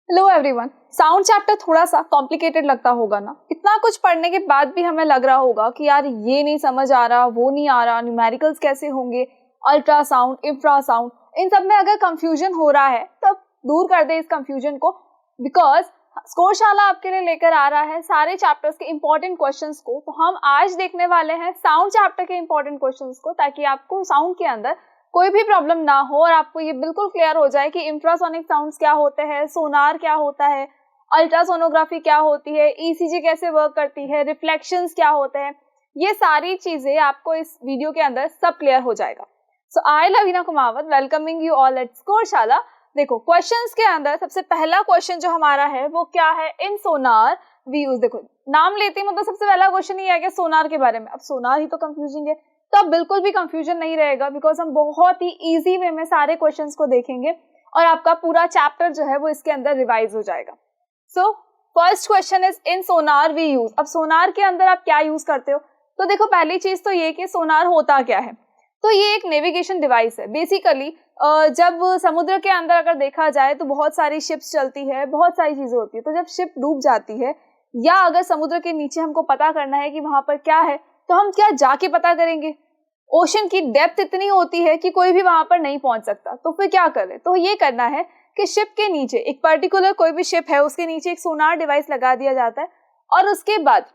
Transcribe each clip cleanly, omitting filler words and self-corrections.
Hello everyone. Sound chapter थोड़ा सा complicated लगता होगा ना, इतना कुछ पढ़ने के बाद भी हमें लग रहा होगा कि यार ये नहीं समझ आ रहा, वो नहीं आ रहा, न्यूमेरिकल्स कैसे होंगे, अल्ट्रासाउंड, इंफ्रासाउंड, इन सब में अगर कंफ्यूजन हो रहा है तब दूर कर दे इस कंफ्यूजन को, बिकॉज स्कोरशाला आपके लिए लेकर आ रहा है सारे चैप्टर्स के इंपॉर्टेंट क्वेश्चंस को। तो हम आज देखने वाले हैं साउंड चैप्टर के इंपॉर्टेंट क्वेश्चंस को, ताकि आपको साउंड के अंदर कोई भी प्रॉब्लम ना हो और आपको ये बिल्कुल क्लियर हो जाए कि इंफ्रासोनिक साउंड्स क्या होते हैं, सोनार क्या होता है, अल्ट्रासोनोग्राफी क्या होती है, ईसीजी कैसे वर्क करती है, रिफ्लेक्शंस क्या होते हैं, ये सारी चीजें आपको इस वीडियो के अंदर सब क्लियर हो जाएगा। So I Lavina Kumawat welcoming you all at Scoreshala. देखो क्वेश्चंस के अंदर सबसे पहला क्वेश्चन जो हमारा है वो क्या है, इन सोनार वी यूज। देखो नाम लेते ही मतलब सबसे पहला क्वेश्चन ये है कि सोनार के बारे में। अब सोनार ही तो कंफ्यूजिंग है, तो अब बिल्कुल भी कंफ्यूजन नहीं रहेगा, बिकॉज हम बहुत ही इजी वे में सारे क्वेश्चंस को देखेंगे और आपका पूरा चैप्टर जो है वो इसके अंदर रिवाइज हो जाएगा। So first question is in sonar we use. अब सोनार के अंदर आप क्या यूज करते हो, तो देखो पहली चीज तो ये कि सोनार होता क्या है। तो ये एक नेविगेशन डिवाइस है बेसिकली। जब समुद्र के अंदर अगर देखा जाए तो बहुत सारी शिप्स चलती है, बहुत सारी चीजें होती है। तो जब शिप डूब जाती है या अगर समुद्र के नीचे हमको पता करना है कि वहां पर क्या है, तो हम क्या जाके पता करेंगे? ओशन की डेप्थ इतनी होती है कि कोई भी वहां पर नहीं पहुंच सकता। तो फिर क्या करें? तो ये करना है कि शिप के नीचे एक पर्टिकुलर कोई भी शिप है उसके नीचे एक सोनार डिवाइस लगा दिया जाता है और उसके बाद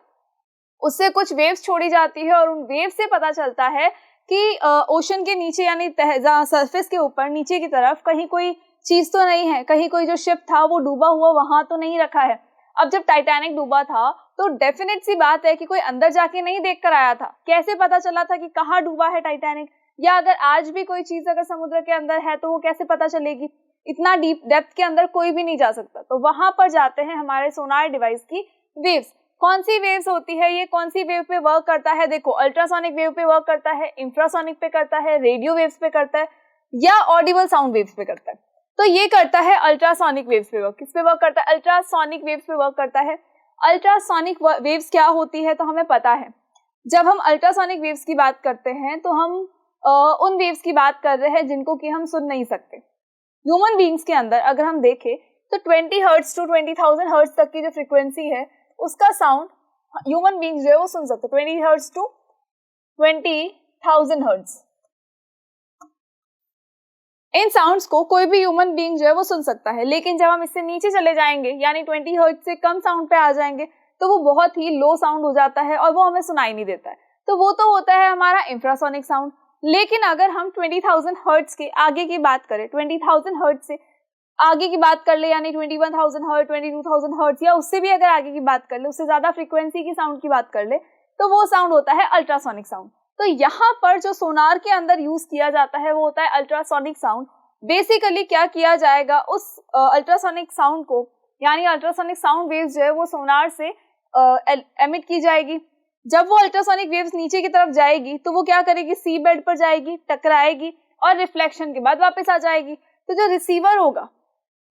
उससे कुछ वेव्स छोड़ी जाती है और उन वेव्स से पता चलता है कि ओशन के नीचे यानी सरफेस के ऊपर नीचे की तरफ कहीं कोई चीज तो नहीं है, कहीं कोई जो शिप था वो डूबा हुआ वहां तो नहीं रखा है। अब जब टाइटैनिक डूबा था तो डेफिनेट सी बात है कि कोई अंदर जाके नहीं देख कर आया था। कैसे पता चला था कि कहाँ डूबा है टाइटैनिक? या अगर आज भी कोई चीज अगर समुद्र के अंदर है तो वो कैसे पता चलेगी? इतना डीप डेप्थ के अंदर कोई भी नहीं जा सकता। तो वहां पर जाते हैं हमारे सोनार डिवाइस की वेव्स। कौन सी वेव्स होती है, ये कौन सी वेव पे वर्क करता है? देखो अल्ट्रासोनिक वेव पे वर्क करता है, इंफ्रासोनिक पे करता है, रेडियो वेव्स पे करता है या ऑडिबल साउंड वेव्स पे करता है। तो ये करता है अल्ट्रासोनिक वेव्स पे वर्क। किस पे वर्क करता है? अल्ट्रासोनिक वेव्स पे वर्क करता है। अल्ट्रासोनिक वेव्स क्या होती है तो हमें पता है। जब हम अल्ट्रासोनिक वेव्स की बात करते हैं तो हम उन वेव्स की बात कर रहे हैं जिनको कि हम सुन नहीं सकते। ह्यूमन बीइंग्स के अंदर अगर हम देखें तो 20 हर्ट्ज टू 20,000 हर्ट्ज तक की जो फ्रीक्वेंसी है उसका साउंड ह्यूमन बीइंग्स जो है वो सुन सकते हैं। 20 हर्ट्ज टू 20,000 हर्ट्ज, इन साउंड्स को कोई भी ह्यूमन बीइंग जो है वो सुन सकता है। लेकिन जब हम इससे नीचे चले जाएंगे यानी 20 हर्ट्ज से कम साउंड पे आ जाएंगे तो वो बहुत ही लो साउंड हो जाता है और वो हमें सुनाई नहीं देता है। तो वो तो होता है हमारा इंफ्रासोनिक साउंड। लेकिन अगर हम 20,000 हर्ट्ज के आगे की बात करें, 20,000 हर्ट्ज से आगे की बात कर ले यानी 21,000 हर्ट्ज, 22,000 हर्ट्ज या उससे भी अगर आगे की बात कर ले, उससे ज्यादा फ्रीक्वेंसी की साउंड की बात कर ले, तो वो साउंड होता है अल्ट्रासोनिक साउंड। तो यहाँ पर जो सोनार के अंदर यूज किया जाता है वो होता है अल्ट्रासोनिक साउंड। बेसिकली क्या किया जाएगा, उस अल्ट्रासोनिक साउंड को यानी अल्ट्रासोनिक साउंड वेव्स जो है वो सोनार से एमिट की जाएगी। जब वो अल्ट्रासोनिक वेव्स नीचे की तरफ जाएगी तो वो क्या करेगी, सी बेड पर जाएगी, टकराएगी और रिफ्लेक्शन के बाद वापस आ जाएगी। तो जो रिसीवर होगा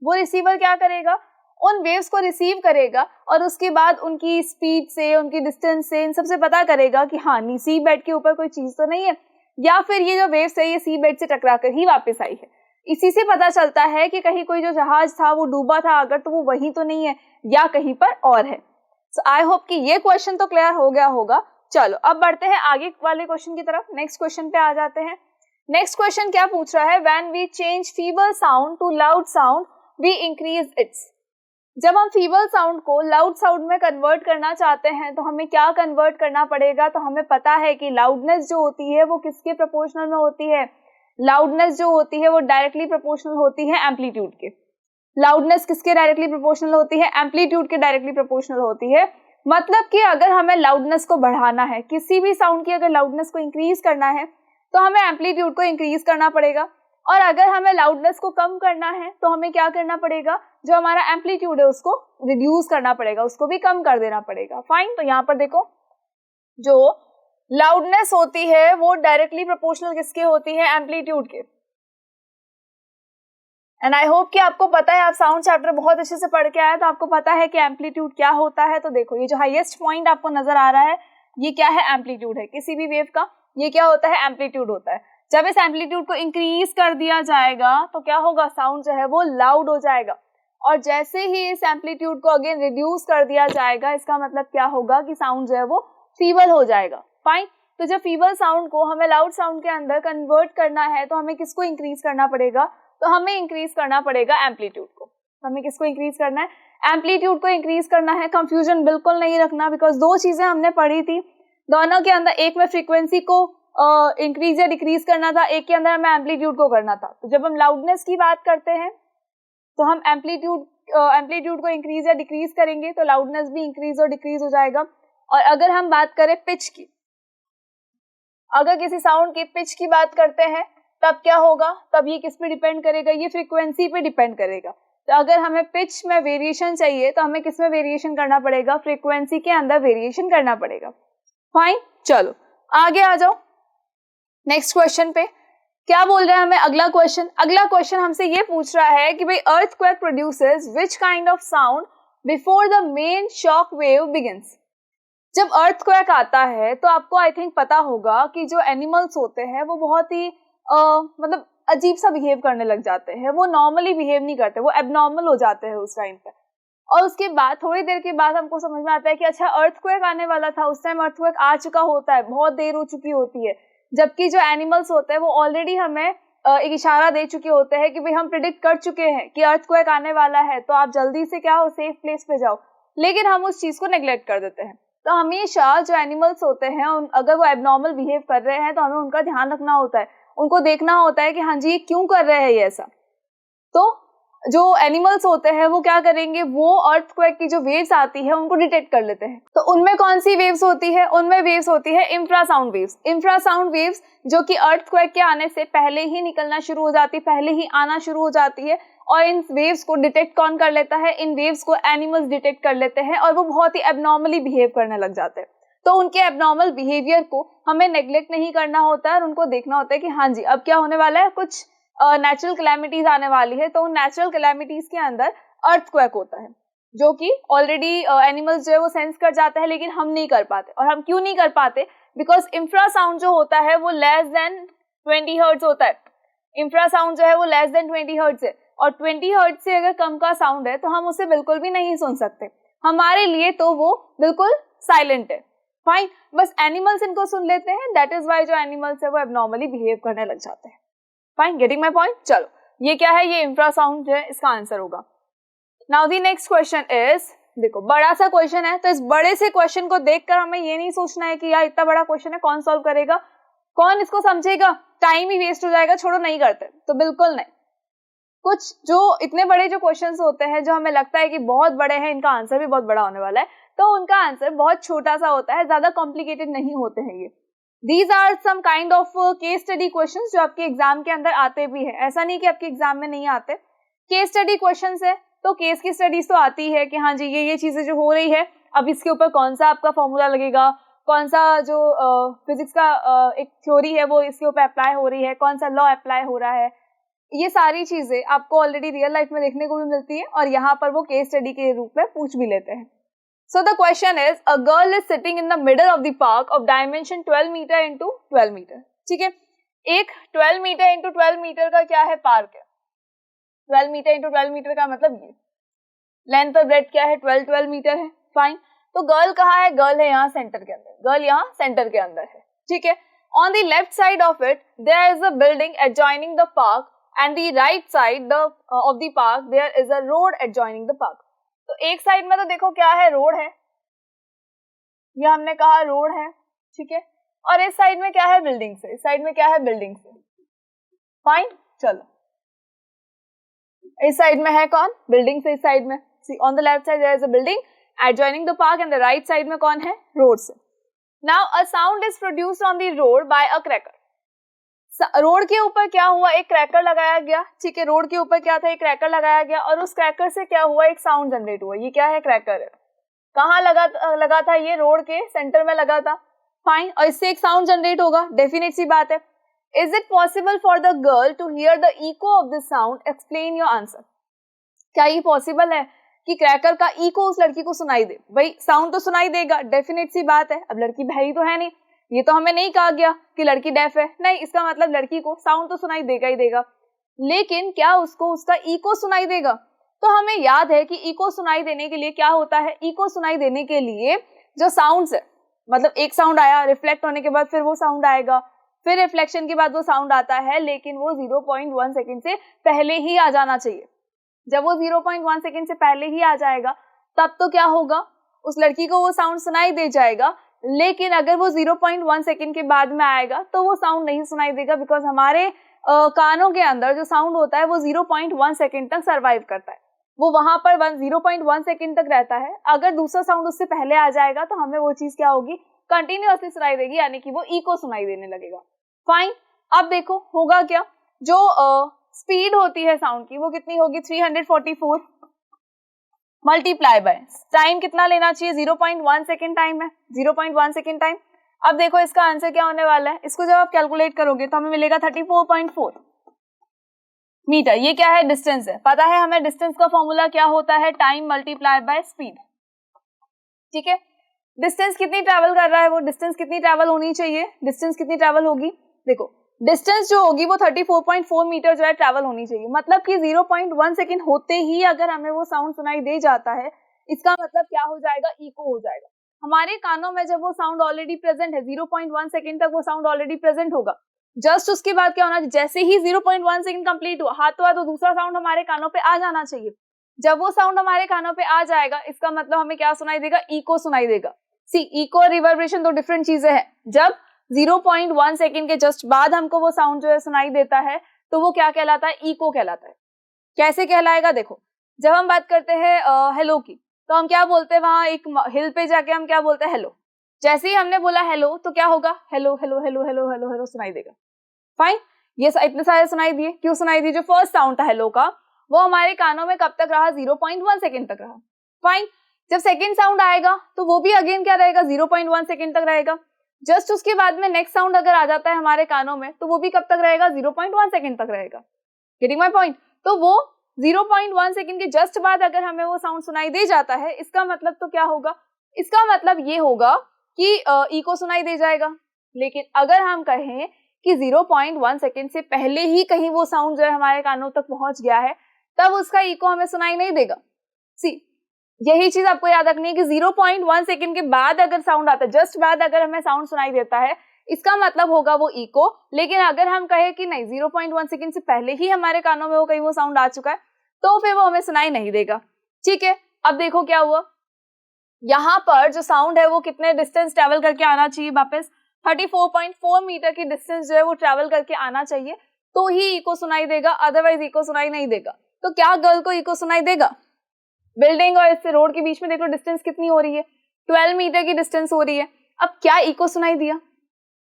वो रिसीवर क्या करेगा, उन वेव्स को रिसीव करेगा और उसके बाद उनकी स्पीड से, उनकी डिस्टेंस से, इन सबसे पता करेगा कि हाँ सी बेड के ऊपर कोई चीज तो नहीं है, या फिर ये जो वेव्स है ये सी बेड से टकरा कर ही वापस आई है। इसी से पता चलता है कि कहीं कोई जो जहाज था वो डूबा था अगर, तो वो वहीं तो नहीं है या कहीं पर और है। सो आई होप कि ये क्वेश्चन तो क्लियर हो गया होगा। चलो अब बढ़ते हैं आगे वाले क्वेश्चन की तरफ। नेक्स्ट क्वेश्चन पे आ जाते हैं। नेक्स्ट क्वेश्चन क्या पूछ रहा है, when we change feeble sound to loud sound we increase its. जब हम फीबल साउंड को लाउड साउंड में कन्वर्ट करना चाहते हैं तो हमें क्या कन्वर्ट करना पड़ेगा? तो हमें पता है कि लाउडनेस जो होती है वो किसके प्रोपोर्शनल में होती है? लाउडनेस जो होती है वो डायरेक्टली प्रोपोर्शनल होती है एम्पलीट्यूड के। लाउडनेस किसके डायरेक्टली प्रोपोर्शनल होती है? एम्पलीट्यूड के डायरेक्टली प्रोपोर्शनल होती है। मतलब कि अगर हमें लाउडनेस को बढ़ाना है, किसी भी साउंड की अगर लाउडनेस को इंक्रीज करना है तो हमें एम्पलीट्यूड को इंक्रीज करना पड़ेगा, और अगर हमें लाउडनेस को कम करना है तो हमें क्या करना पड़ेगा, जो हमारा एम्पलीट्यूड है उसको रिड्यूस करना पड़ेगा, उसको भी कम कर देना पड़ेगा। फाइन। तो यहाँ पर देखो जो लाउडनेस होती है वो डायरेक्टली प्रोपोर्शनल किसके होती है? एम्पलीट्यूड के। एंड आई होप कि आपको पता है, आप साउंड चैप्टर बहुत अच्छे से पढ़ के आए तो आपको पता है कि एम्पलीट्यूड क्या होता है। तो देखो ये जो हाईएस्ट पॉइंट आपको नजर आ रहा है ये क्या है? एम्पलीट्यूड है किसी भी वेव का। ये क्या होता है? एम्पलीट्यूड होता है। जब इस एम्पलीट्यूड को इंक्रीज कर दिया जाएगा तो क्या होगा, साउंड जो है वो लाउड हो जाएगा। और जैसे ही इस एम्पलीट्यूड को अगेन रिड्यूस कर दिया जाएगा, इसका मतलब क्या होगा कि साउंड जो है वो फीबल हो जाएगा। फाइन, तो जब फीबल साउंड को हमें लाउड साउंड के अंदर कन्वर्ट करना है तो हमें किसको इंक्रीज करना पड़ेगा? तो हमें इंक्रीज करना पड़ेगा एम्पलीट्यूड को। हमें किसको इंक्रीज करना है? एम्पलीट्यूड को इंक्रीज करना है। कंफ्यूजन बिल्कुल नहीं रखना, बिकॉज दो चीजें हमने पढ़ी थी, दोनों के अंदर एक में फ्रीक्वेंसी को इंक्रीज या डिक्रीज करना था, एक के अंदर हमें एम्पलीट्यूड को करना था। तो जब हम लाउडनेस की बात करते हैं तो हम एम्पलीट्यूड को इंक्रीज या डिक्रीज करेंगे तो लाउडनेस भी इंक्रीज और डिक्रीज हो जाएगा। और अगर हम बात करें पिच की, अगर किसी साउंड की पिच की बात करते हैं तब क्या होगा? तब ये किस पे डिपेंड करेगा? ये फ्रीक्वेंसी पे डिपेंड करेगा। तो अगर हमें पिच में वेरिएशन चाहिए तो हमें किस में वेरिएशन करना पड़ेगा? फ्रीक्वेंसी के अंदर वेरिएशन करना पड़ेगा। फाइन, चलो आगे आ जाओ नेक्स्ट क्वेश्चन पे। क्या बोल रहा है हमें अगला क्वेश्चन हमसे ये पूछ रहा है कि भाई earthquake produces which kind of sound before the main shock wave begins. जब अर्थक्वेक आता है तो आपको आई थिंक पता होगा कि जो एनिमल्स होते हैं वो बहुत ही मतलब अजीब सा बिहेव करने लग जाते हैं। वो नॉर्मली बिहेव नहीं करते, वो एबनॉर्मल हो जाते हैं उस टाइम पे। और उसके बाद थोड़ी देर के बाद हमको समझ में आता है कि अच्छा अर्थक्वेक आने वाला था, उस टाइम अर्थक्वेक आ चुका होता है, बहुत देर हो चुकी होती है। जबकि जो एनिमल्स होते हैं वो ऑलरेडी हमें एक इशारा दे चुके होते हैं कि भाई हम प्रिडिक्ट कर चुके हैं कि अर्थक्वेक आने वाला है, तो आप जल्दी से क्या हो, सेफ प्लेस पे जाओ। लेकिन हम उस चीज को नेग्लेक्ट कर देते हैं। तो हमेशा जो एनिमल्स होते हैं अगर वो एबनॉर्मल बिहेव कर रहे हैं तो हमें उनका ध्यान रखना होता है, उनको देखना होता है कि हाँ जी ये क्यों कर रहे हैं ये ऐसा। तो जो एनिमल्स होते हैं वो क्या करेंगे, वो अर्थक्वेक की जो वेव्स आती है उनको डिटेक्ट कर लेते हैं। तो उनमें कौन सी वेव्स होती है? उनमें वेव्स होती है इंफ्रासाउंड वेव्स। इंफ्रासाउंड वेव्स जो कि अर्थक्वेक के आने से पहले ही निकलना शुरू हो जाती है, पहले ही आना शुरू हो जाती है। और इन वेव्स को डिटेक्ट कौन कर लेता है? इन वेव्स को एनिमल्स डिटेक्ट कर लेते हैं और वो बहुत ही एबनॉर्मली बिहेव करने लग जाते हैं। तो उनके एबनॉर्मल बिहेवियर को हमें नेग्लेक्ट नहीं करना होता है और उनको देखना होता है कि हाँ जी अब क्या होने वाला है, कुछ नेचुरल कैलेमिटीज आने वाली है। तो उन नेचुरल कैलेमिटीज के अंदर अर्थक्वेक होता है, जो कि ऑलरेडी एनिमल्स जो है वो सेंस कर जाते हैं, लेकिन हम नहीं कर पाते। और हम क्यों नहीं कर पाते? बिकॉज इंफ्रासाउंड जो होता है वो लेस देन 20 हर्ट्ज होता है। इंफ्रासाउंड जो है वो लेस देन 20 हर्ट्ज है, और 20 हर्ट्ज से अगर कम का साउंड है तो हम उसे बिल्कुल भी नहीं सुन सकते। हमारे लिए तो वो बिल्कुल साइलेंट है। फाइन, बस एनिमल्स इनको सुन लेते हैं, दैट इज वाई जो एनिमल्स है वो एबनॉर्मली बिहेव करने लग जाते हैं। Fine, getting my point. चलो ये क्या है? ये इंफ्रासाउंड जो है इसका आंसर होगा। Now the next question is, देखो बड़ा सा क्वेश्चन है, तो इस बड़े से क्वेश्चन को देखकर हमें ये नहीं सोचना है कि यार इतना बड़ा क्वेश्चन है कौन सॉल्व करेगा, कौन इसको समझेगा, टाइम ही वेस्ट हो जाएगा, छोड़ो नहीं करते। तो बिल्कुल नहीं। कुछ जो इतने बड़े जो क्वेश्चंस होते हैं जो हमें लगता है कि बहुत बड़े हैं, इनका आंसर भी बहुत बड़ा होने वाला है, तो उनका आंसर बहुत छोटा सा होता है, ज्यादा कॉम्प्लिकेटेड नहीं होते हैं ये। These are some kind of case study questions जो आपके एग्जाम के अंदर आते भी है। ऐसा नहीं कि आपके एग्जाम में नहीं आते। केस स्टडी क्वेश्चंस है तो केस की स्टडीज तो आती है कि हाँ जी ये चीजें जो हो रही है, अब इसके ऊपर कौन सा आपका फॉर्मूला लगेगा, कौन सा जो फिजिक्स का एक थ्योरी है वो इसके ऊपर अप्लाई हो रही है, कौन सा लॉ अप्लाई हो रहा है। ये सारी चीजें आपको ऑलरेडी रियल लाइफ में देखने को भी मिलती है और यहाँ पर वो केस स्टडी के रूप में पूछ भी लेते हैं। So the question is, a girl is sitting in the middle of the park of dimension 12 meter into 12 meter. ठीक है, एक 12 मीटर इंटू 12 मीटर का क्या है? पार्क है। 12 मीटर इंटू 12 मीटर का मतलब ये लेंथ और ब्रेड्थ क्या है? 12 मीटर है। फाइन, तो गर्ल कहाँ है? गर्ल है यहाँ सेंटर के अंदर, गर्ल यहाँ सेंटर के अंदर है। ठीक है, on the left side of it there is a building adjoining the park and the right side of the park there is a road adjoining the park. तो एक साइड में तो देखो क्या है? रोड है, ये हमने कहा रोड है। ठीक है, और इस साइड में क्या है? बिल्डिंग से। इस साइड में क्या है? बिल्डिंग से। फाइन, चलो इस साइड में है कौन? बिल्डिंग से। इस साइड में see on the left side there is a building adjoining the park and the right side में कौन है? रोड से। Now a sound is produced on the road by a cracker. Road के ऊपर क्या हुआ? एक क्रैकर लगाया गया। ठीक है, रोड के ऊपर क्या था? एक क्रैकर लगाया गया और उस क्रैकर से क्या हुआ? एक साउंड जनरेट हुआ। ये क्या है? क्रैकर है। कहाँ लगा था? ये रोड के सेंटर में लगा था। फाइन, और इससे एक साउंड जनरेट होगा, डेफिनेट सी बात है। Is it possible for the girl to hear the echo of this sound? Explain your answer. क्या ये पॉसिबल है कि क्रैकर का इको उस लड़की को सुनाई दे? भाई साउंड तो सुनाई देगा, डेफिनेट सी बात है। अब लड़की बहरी तो है नहीं, ये तो हमें नहीं कहा गया कि लड़की डेफ है, नहीं, इसका मतलब लड़की को साउंड तो सुनाई देगा ही देगा, लेकिन क्या उसको उसका इको सुनाई देगा? तो हमें याद है कि इको सुनाई देने के लिए क्या होता है, इको सुनाई देने के लिए जो साउंड्स है, मतलब एक साउंड आया, रिफ्लेक्ट होने के बाद फिर वो साउंड आएगा, फिर रिफ्लेक्शन के बाद वो साउंड आता है, लेकिन वो 0.1 सेकेंड से पहले ही आ जाना चाहिए। जब वो 0.1 सेकेंड से पहले ही आ जाएगा तब तो क्या होगा, उस लड़की को वो साउंड सुनाई दे जाएगा। लेकिन अगर वो 0.1 सेकेंड के बाद में आएगा तो वो साउंड नहीं सुनाई देगा, बिकॉज हमारे कानों के अंदर जो साउंड होता है वो 0.1 सेकेंड तक सर्वाइव करता है, वो वहां पर 0.1 सेकेंड तक रहता है। अगर दूसरा साउंड उससे पहले आ जाएगा तो हमें वो चीज क्या होगी, कंटिन्यूअसली सुनाई देगी, यानी कि वो इको सुनाई देने लगेगा। फाइन, अब देखो होगा क्या, जो स्पीड होती है साउंड की वो कितनी होगी, 344 मल्टीप्लाई बाय टाइम कितना लेना चाहिए, 0.1 सेकेंड टाइम है, 0.1 सेकेंड टाइम। अब देखो इसका आंसर क्या होने वाला है, इसको जब आप कैलकुलेट करोगे तो हमें मिलेगा 34.4 मीटर। ये क्या है, डिस्टेंस है। पता है हमें डिस्टेंस का फॉर्मूला क्या होता है, टाइम मल्टीप्लाई बाय स्पीड। ठीक है, डिस्टेंस कितनी ट्रैवल कर रहा है, वो डिस्टेंस कितनी ट्रैवल होनी चाहिए, डिस्टेंस कितनी ट्रैवल होगी, देखो डिस्टेंस जो होगी वो 34.4 मीटर जो है ट्रैवल होनी चाहिए। मतलब कि 0.1 सेकेंड होते ही अगर हमें वो साउंड सुनाई दे जाता है, इसका मतलब क्या हो जाएगा, इको हो जाएगा। हमारे कानों में जब वो साउंड ऑलरेडी प्रेजेंट है, 0.1 सेकेंड तक वो साउंड ऑलरेडी प्रेजेंट होगा, जस्ट उसके बाद क्या होना, जैसे ही 0.1 सेकेंड कंप्लीट हुआ हाथों हाथ तो दूसरा साउंड हमारे कानों पे आ जाना चाहिए। जब वो साउंड हमारे कानों पे आ जाएगा, इसका मतलब हमें क्या सुनाई देगा, इको सुनाई देगा। सी, इको और रिवर्बरेशन दो डिफरेंट चीजें हैं। जब 0.1 सेकेंड के जस्ट बाद हमको वो साउंड जो है सुनाई देता है तो वो क्या कहलाता है, इको कहलाता है। कैसे कहलाएगा, देखो जब हम बात करते हैं हेलो की, तो हम क्या बोलते हैं, वहां एक हिल पे जाके हम क्या बोलते हैं, हेलो। जैसे ही हमने बोला हेलो तो क्या होगा, hello hello hello hello hello hello सुनाई देगा। फाइन, ये इतने सारे सुनाई दिए, क्यों सुनाई दिए, जो फर्स्ट साउंड था हेलो का वो हमारे कानों में कब तक रहा, 0.1 सेकेंड तक रहा। फाइन, जब सेकेंड साउंड आएगा तो वो भी अगेन क्या रहेगा, 0.1 सेकेंड तक रहेगा। जस्ट उसके बाद में नेक्स्ट साउंड अगर आ जाता है हमारे कानों में तो वो भी कब तक रहेगा, 0.1 सेकेंड तक रहेगा। Getting my point. तो वो 0.1 सेकेंड के जस्ट बाद अगर हमें वो साउंड सुनाई दे जाता है, इसका मतलब तो क्या होगा, इसका मतलब ये होगा कि इको सुनाई दे जाएगा। लेकिन अगर हम कहें कि 0.1 सेकेंड से पहले ही कहीं वो साउंड जो है हमारे कानों तक पहुंच गया है, तब उसका इको हमें सुनाई नहीं देगा। सी, यही चीज आपको याद रखनी है कि 0.1 सेकेंड के बाद अगर साउंड आता है, जस्ट बाद अगर हमें साउंड सुनाई देता है, इसका मतलब होगा वो इको। लेकिन अगर हम कहें कि नहीं 0.1 सेकेंड से पहले ही हमारे कानों में वो कहीं वो साउंड आ चुका है, तो फिर वो हमें सुनाई नहीं देगा। ठीक है, अब देखो क्या हुआ, यहाँ पर जो साउंड है वो कितने डिस्टेंस ट्रेवल करके आना चाहिए, वापस 34.4 मीटर की डिस्टेंस जो है वो ट्रेवल करके आना चाहिए, तो ही इको सुनाई देगा, अदरवाइज इको सुनाई नहीं देगा। तो क्या गर्ल को इको सुनाई देगा, बिल्डिंग और इससे रोड के बीच में देखो डिस्टेंस कितनी हो रही है, 12 मीटर की डिस्टेंस हो रही है। अब क्या इको सुनाई दिया,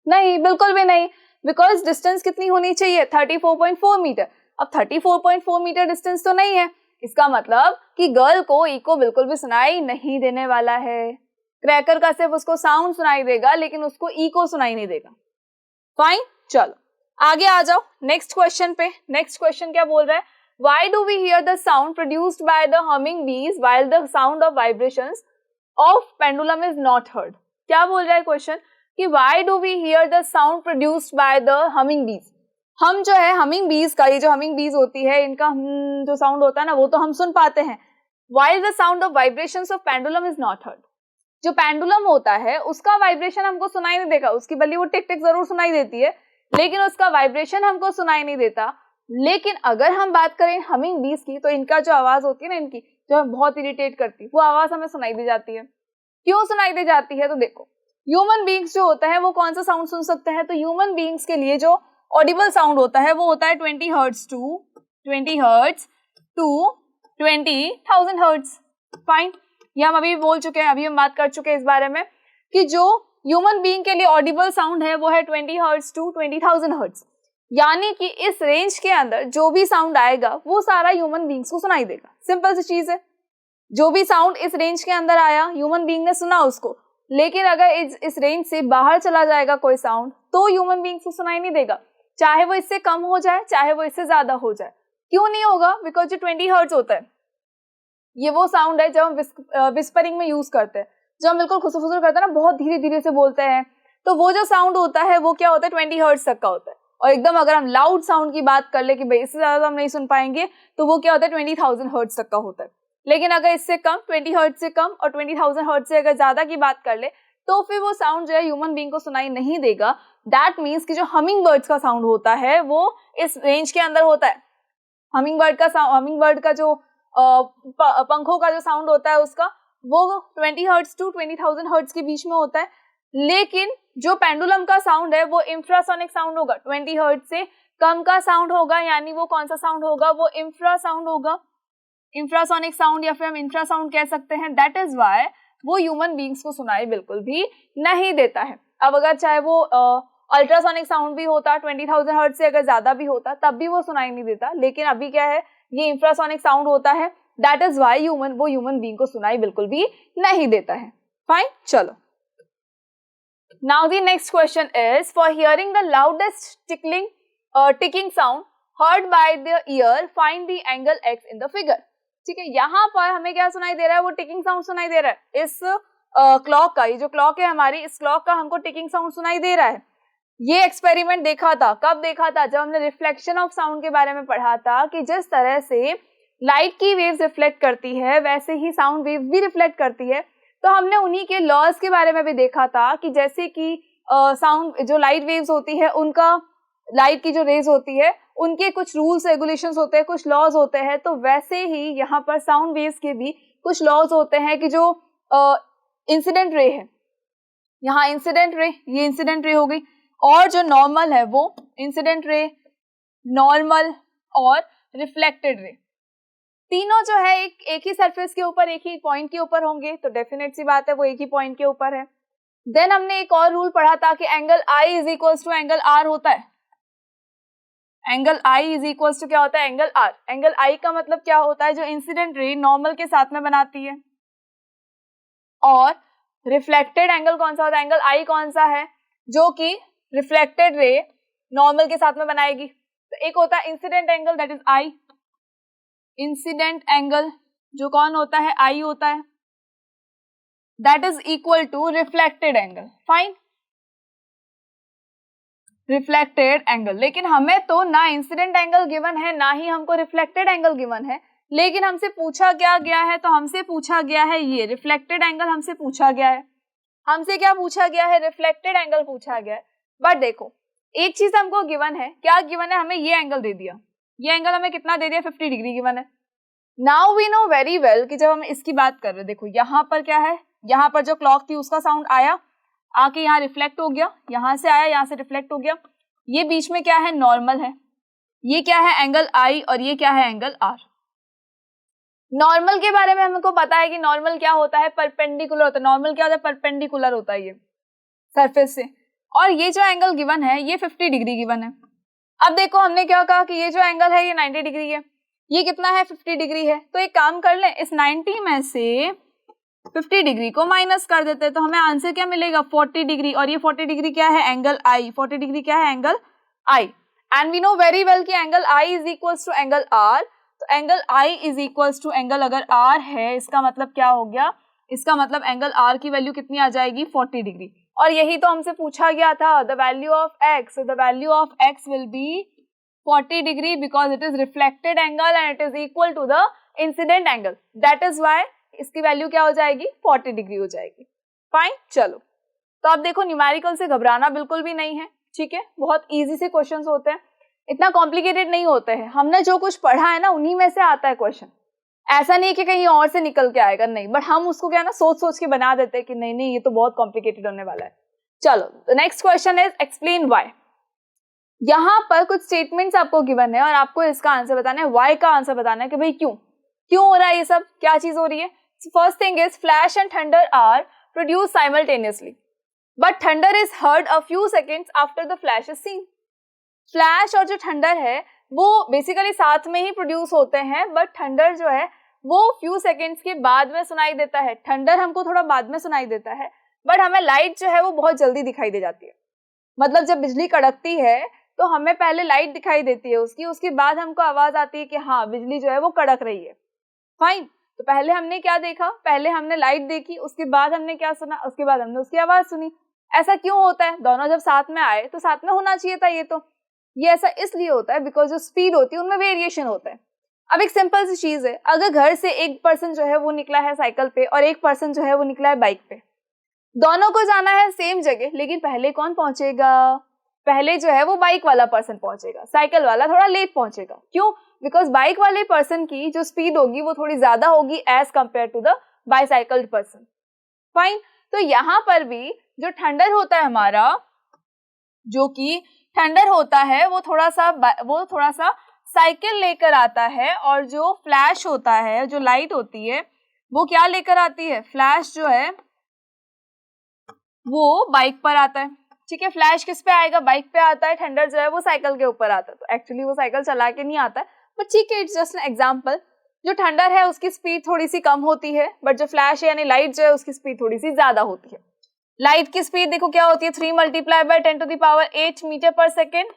नहीं, बिल्कुल भी नहीं, बिकॉज डिस्टेंस कितनी होनी चाहिए, 34.4 मीटर। अब 34.4 मीटर डिस्टेंस तो नहीं है, इसका मतलब कि गर्ल को इको बिल्कुल भी सुनाई नहीं देने वाला है। क्रैकर का सिर्फ उसको साउंड सुनाई देगा, लेकिन उसको इको सुनाई नहीं देगा। फाइन, चलो आगे आ जाओ नेक्स्ट क्वेश्चन पे। नेक्स्ट क्वेश्चन क्या बोल रहा है, why do we hear the sound produced by the humming bees while the sound of vibrations of pendulum is not heard? क्या बोल रहा है क्वेश्चन कि why do we hear the sound produced by the humming bees? हम जो है humming बीज का, ये जो हमिंग बीज होती है इनका जो साउंड होता है ना, वो तो हम सुन पाते हैं, while the sound of vibrations of pendulum is not heard. जो पेंडुलम होता है उसका वाइब्रेशन हमको सुनाई नहीं देगा, उसकी बल्ली वो टिक टिक जरूर सुनाई देती है, लेकिन उसका वाइब्रेशन हमको सुनाई नहीं देता। लेकिन अगर हम बात करें हमिंग बीज की, तो इनका जो आवाज होती है ना, इनकी जो हमें बहुत इरिटेट करती है, वो आवाज हमें सुनाई दे जाती है। क्यों सुनाई दे जाती है, तो देखो ह्यूमन बींग्स जो होता है वो कौन सा साउंड सुन सकते हैं, तो ह्यूमन बींग्स के लिए जो ऑडिबल साउंड होता है वो होता है 20 हर्ट्ज टू 20,000 हर्ट्ज। फाइन, ये हम अभी बोल चुके हैं, अभी हम बात कर चुके हैं इस बारे में कि जो ह्यूमन बीइंग के लिए ऑडिबल साउंड है वो है 20 हर्ट्ज टू 20,000 हर्ट्ज। यानी कि इस रेंज के अंदर जो भी साउंड आएगा वो सारा ह्यूमन बीइंग्स को सुनाई देगा। सिंपल सी चीज है, जो भी साउंड इस रेंज के अंदर आया ह्यूमन बीइंग ने सुना उसको, लेकिन अगर इस रेंज से बाहर चला जाएगा कोई साउंड तो ह्यूमन बीइंग्स को सुनाई नहीं देगा, चाहे वो इससे कम हो जाए चाहे वो इससे ज्यादा हो जाए। क्यों नहीं होगा, बिकॉज जो 20 हर्ट्ज होता है ये वो साउंड है जब हम विस्परिंग में यूज करते हैं, जब हम बिल्कुल खुसुर खुसुर करते हैं ना, बहुत धीरे धीरे से बोलते हैं, तो वो जो साउंड होता है वो क्या होता है 20 हर्ट्ज तक का होता है। और एकदम अगर हम लाउड साउंड की बात कर ले कि भाई इससे ज्यादा तो हम नहीं सुन पाएंगे, तो वो क्या होता है 20,000 हर्ट्ज तक का होता है। लेकिन अगर इससे कम 20 हर्ट्ज से कम और 20,000 हर्ट्ज से अगर ज्यादा की बात कर ले तो फिर वो साउंड जो है ह्यूमन बीइंग को सुनाई नहीं देगा। दैट मीन्स कि जो हमिंग बर्ड्स का साउंड होता है वो इस रेंज के अंदर होता है। हमिंग बर्ड का जो पंखों का जो साउंड होता है उसका वो 20 हर्ट्ज टू 20,000 हर्ट्ज के बीच में होता है। लेकिन जो पेंडुलम का साउंड है वो इंफ्रासोनिक साउंड होगा, 20 हर्ट्ज से कम का साउंड होगा, यानी वो कौन सा साउंड होगा, वो इंफ्रा साउंड होगा, इंफ्रासोनिक साउंड या फिर हम इंफ्रा साउंड कह सकते हैं। दैट इज वाई वो ह्यूमन बीइंग्स को सुनाई बिल्कुल भी नहीं देता है। अब अगर चाहे वो अल्ट्रासोनिक साउंड भी होता 20,000 हर्ट्ज से अगर ज्यादा भी होता तब भी वो सुनाई नहीं देता, लेकिन अभी क्या है ये इंफ्रासोनिक साउंड होता है। दैट इज वाई वो ह्यूमन बीइंग को सुनाई बिल्कुल भी नहीं देता है। फाइन, चलो now the next question is for hearing the loudest ticking sound heard by the year find the angle x in the figure. ठीक है, यहाँ पर हमें क्या सुनाई दे रहा है, वो टिकिंग साउंड सुनाई दे रहा है। इस क्लॉक का, ये जो क्लॉक है हमारी, इस क्लॉक का हमको टिकिंग साउंड सुनाई दे रहा है। ये एक्सपेरिमेंट देखा था, कब देखा था, जब हमने रिफ्लेक्शन ऑफ साउंड के बारे में पढ़ा था कि जिस तरह से लाइट की वेव्स रिफ्लेक्ट करती है वैसे ही साउंड वेव्स भी रिफ्लेक्ट करती है। तो हमने उन्हीं के लॉज के बारे में भी देखा था कि जैसे कि साउंड जो लाइट वेव्स होती है उनका, लाइट की जो रेज होती है उनके कुछ रूल्स रेगुलेशंस होते हैं, कुछ लॉज होते हैं। तो वैसे ही यहाँ पर साउंड वेव्स के भी कुछ लॉज होते हैं कि जो इंसिडेंट रे है, यहाँ इंसिडेंट रे, ये इंसिडेंट रे हो गई, और जो नॉर्मल है वो इंसिडेंट रे, नॉर्मल और रिफ्लेक्टेड रे, तीनों जो है एक ही सरफेस के ऊपर, एक ही पॉइंट के ऊपर होंगे, तो डेफिनेट सी बात है वो एक ही पॉइंट के ऊपर है। देन हमने एक और रूल पढ़ा था कि angle I is equals to angle R होता है। Angle I is equals to क्या होता है, एंगल आर। एंगल आई का मतलब क्या होता है, जो इंसिडेंट रे नॉर्मल के साथ में बनाती है। और रिफ्लेक्टेड एंगल कौन सा होता है, एंगल आई कौन सा है, जो कि रिफ्लेक्टेड रे नॉर्मल के साथ में बनाएगी। तो एक होता है incident angle, that is I, incident angle जो कौन होता है, आई होता है, that is equal to reflected angle. Fine, reflected angle. लेकिन हमें तो ना इंसिडेंट एंगल गिवन है ना ही हमको रिफ्लेक्टेड एंगल गिवन है, लेकिन हमसे पूछा क्या गया है, तो हमसे पूछा गया है ये रिफ्लेक्टेड एंगल हमसे पूछा गया है। हमसे क्या पूछा गया है, रिफ्लेक्टेड एंगल पूछा गया है। बट देखो एक चीज हमको गिवन है, क्या गिवन है, हमें ये एंगल दे दिया, ये एंगल हमें कितना दे दिया, 50 डिग्री गिवन है। Now we know very well कि जब हम इसकी बात कर रहे हैं, देखो यहाँ पर क्या है, यहाँ पर जो क्लॉक थी उसका साउंड आया, आके यहाँ रिफ्लेक्ट हो गया, यहाँ से आया, यहाँ से रिफ्लेक्ट हो गया। ये बीच में क्या है, नॉर्मल है, ये क्या है, एंगल आई, और ये क्या है, एंगल आर। नॉर्मल के बारे में हमको पता है कि नॉर्मल क्या होता है, परपेंडिकुलर होता है। नॉर्मल क्या होता है, परपेंडिकुलर होता है ये सरफेस से। और ये जो एंगल गिवन है ये 50 डिग्री गिवन है। अब देखो हमने क्या कहा कि ये जो एंगल है ये 90 डिग्री है, ये कितना है, 50 डिग्री है। तो एक काम कर लें, इस 90 में से 50 डिग्री को माइनस कर देते हैं, तो हमें आंसर क्या मिलेगा, 40 डिग्री। और ये 40 डिग्री क्या है, एंगल आई। 40 डिग्री क्या है, angle I. And we know very well कि angle I is equals to angle R. तो angle I is equals to angle अगर आर है, इसका मतलब क्या हो गया, इसका मतलब एंगल आर की वैल्यू कितनी आ जाएगी, 40 डिग्री। और यही तो हमसे पूछा गया था, the value of X, the value of X will be 40 degree because it is reflected angle and it is equal to the incident angle. That is why इसकी वैल्यू क्या हो जाएगी, 40 डिग्री हो जाएगी। फाइन, चलो तो अब देखो न्यूमेरिकल से घबराना बिल्कुल भी नहीं है, ठीक है, बहुत इजी से क्वेश्चंस होते हैं, इतना कॉम्प्लिकेटेड नहीं होते हैं। हमने जो कुछ पढ़ा है ना उन्हीं में से आता है क्वेश्चन, ऐसा नहीं कि कहीं और से निकल के आएगा, नहीं। बट हम उसको क्या ना सोच सोच के बना देते हैं कि नहीं नहीं ये तो बहुत कॉम्प्लिकेटेड होने वाला है। चलो next question is explain why. यहाँ पर कुछ स्टेटमेंट्स आपको गिवन है और आपको इसका आंसर बताना है, व्हाई का आंसर बताना है कि भाई क्यों हो रहा है ये सब, क्या चीज हो रही है। First thing is flash and thunder are produce simultaneously but thunder is heard a few seconds after the flash is seen. Flash और जो थंडर है वो बेसिकली साथ में ही प्रोड्यूस होते हैं, बट थंडर जो है वो फ्यू सेकेंड्स के बाद में सुनाई देता है। थंडर हमको थोड़ा बाद में सुनाई देता है, बट हमें लाइट जो है वो बहुत जल्दी दिखाई दे जाती है। मतलब जब बिजली कड़कती है तो हमें पहले लाइट दिखाई देती है उसके बाद हमको आवाज आती है कि हाँ बिजली जो है वो कड़क रही है। फाइन, तो पहले हमने क्या देखा, पहले हमने लाइट देखी, उसके बाद हमने क्या सुना, उसके बाद हमने उसकी आवाज सुनी। ऐसा क्यों होता है, दोनों जब साथ में आए तो साथ में होना चाहिए था ये तो। ये ऐसा इसलिए होता है बिकॉज जो स्पीड होती है उनमें वेरिएशन होता है। अब एक सिंपल सी चीज है, अगर घर से एक पर्सन जो है वो निकला है साइकिल पे और एक पर्सन जो है वो निकला है बाइक पे, दोनों को जाना है सेम जगह, लेकिन पहले कौन पहुंचेगा? पहले जो है वो बाइक वाला पर्सन पहुंचेगा, साइकिल वाला थोड़ा लेट पहुंचेगा। क्यों? बिकॉज बाइक वाले पर्सन की जो स्पीड होगी वो थोड़ी ज्यादा होगी as compare to the bicycle person. Fine. तो यहाँ पर भी जो थंडर होता है हमारा, जो कि थंडर होता है वो थोड़ा सा साइकिल लेकर आता है, और जो फ्लैश होता है, जो लाइट होती है वो क्या लेकर आती है? फ्लैश जो है वो बाइक पर आता है। ठीक है, फ्लैश किस पे आएगा? बाइक पे आता है। थंडर जो है वो साइकिल के ऊपर आता है। तो एक्चुअली वो साइकिल चला के नहीं आता है, बट ठीक है, इट्स जस्ट एन एग्जांपल। जो थंडर है उसकी स्पीड थोड़ी सी कम होती है, बट जो फ्लैश है यानी लाइट जो है उसकी स्पीड थोड़ी सी ज्यादा होती है। लाइट की स्पीड देखो क्या होती है? 3 multiply by 10⁸ metre per second.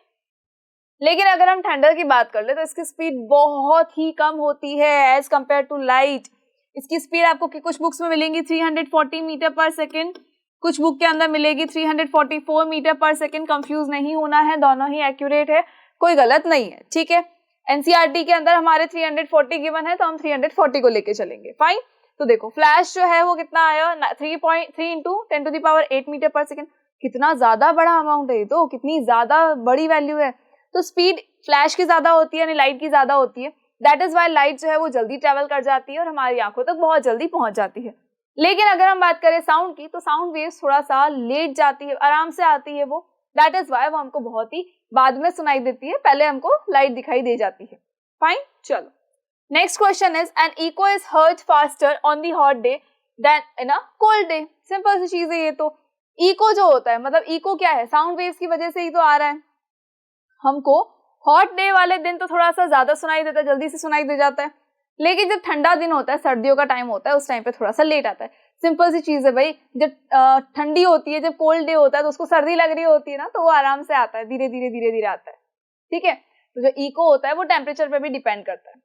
लेकिन अगर हम थंडर की बात कर ले तो इसकी स्पीड बहुत ही कम होती है एज कंपेयर टू लाइट। इसकी स्पीड आपको कुछ बुक्स में मिलेंगी 340 मीटर पर सेकेंड, कुछ बुक के अंदर मिलेगी 344 मीटर पर सेकेंड। कंफ्यूज नहीं होना है, दोनों ही एक्यूरेट है, कोई गलत नहीं है। ठीक है, एनसीईआरटी के अंदर हमारे 340 गिवन है तो हम 340 को लेके चलेंगे। फाइन। तो देखो फ्लैश जो है वो कितना आया? 3.3 इंटू 10⁸ मीटर पर सेकेंड। कितना ज्यादा बड़ा अमाउंट है ये, तो कितनी ज्यादा बड़ी वैल्यू है। तो स्पीड फ्लैश की ज्यादा होती है यानी लाइट की ज्यादा होती है। दैट इज वाई लाइट जो है वो जल्दी ट्रेवल कर जाती है और हमारी आंखों तक बहुत जल्दी पहुंच जाती है। लेकिन अगर हम बात करें साउंड की, तो साउंड वेव्स थोड़ा सा लेट जाती है, आराम से आती है वो। दैट इज वाई वो हमको बहुत ही बाद में सुनाई देती है, पहले हमको लाइट दिखाई दे जाती है। फाइन। चलो next question is, an echo is heard faster on the hot day than in a cold day. Simple सी चीज है ये तो। इको जो होता है, मतलब इको क्या है? साउंड वेव्स की वजह से ही तो आ रहा है। हमको हॉट डे वाले दिन तो थोड़ा सा ज्यादा सुनाई देता है, जल्दी से सुनाई दे जाता है। लेकिन जब ठंडा दिन होता है, सर्दियों का टाइम होता है, उस टाइम पे थोड़ा सा लेट आता है। सिंपल सी चीज है भाई, जब ठंडी होती है, जब कोल्ड डे होता है तो उसको सर्दी लग रही होती है ना, तो वो आराम से आता है, धीरे धीरे आता है। ठीक है, तो जो इको होता है वो टेम्परेचर पे भी डिपेंड करता है।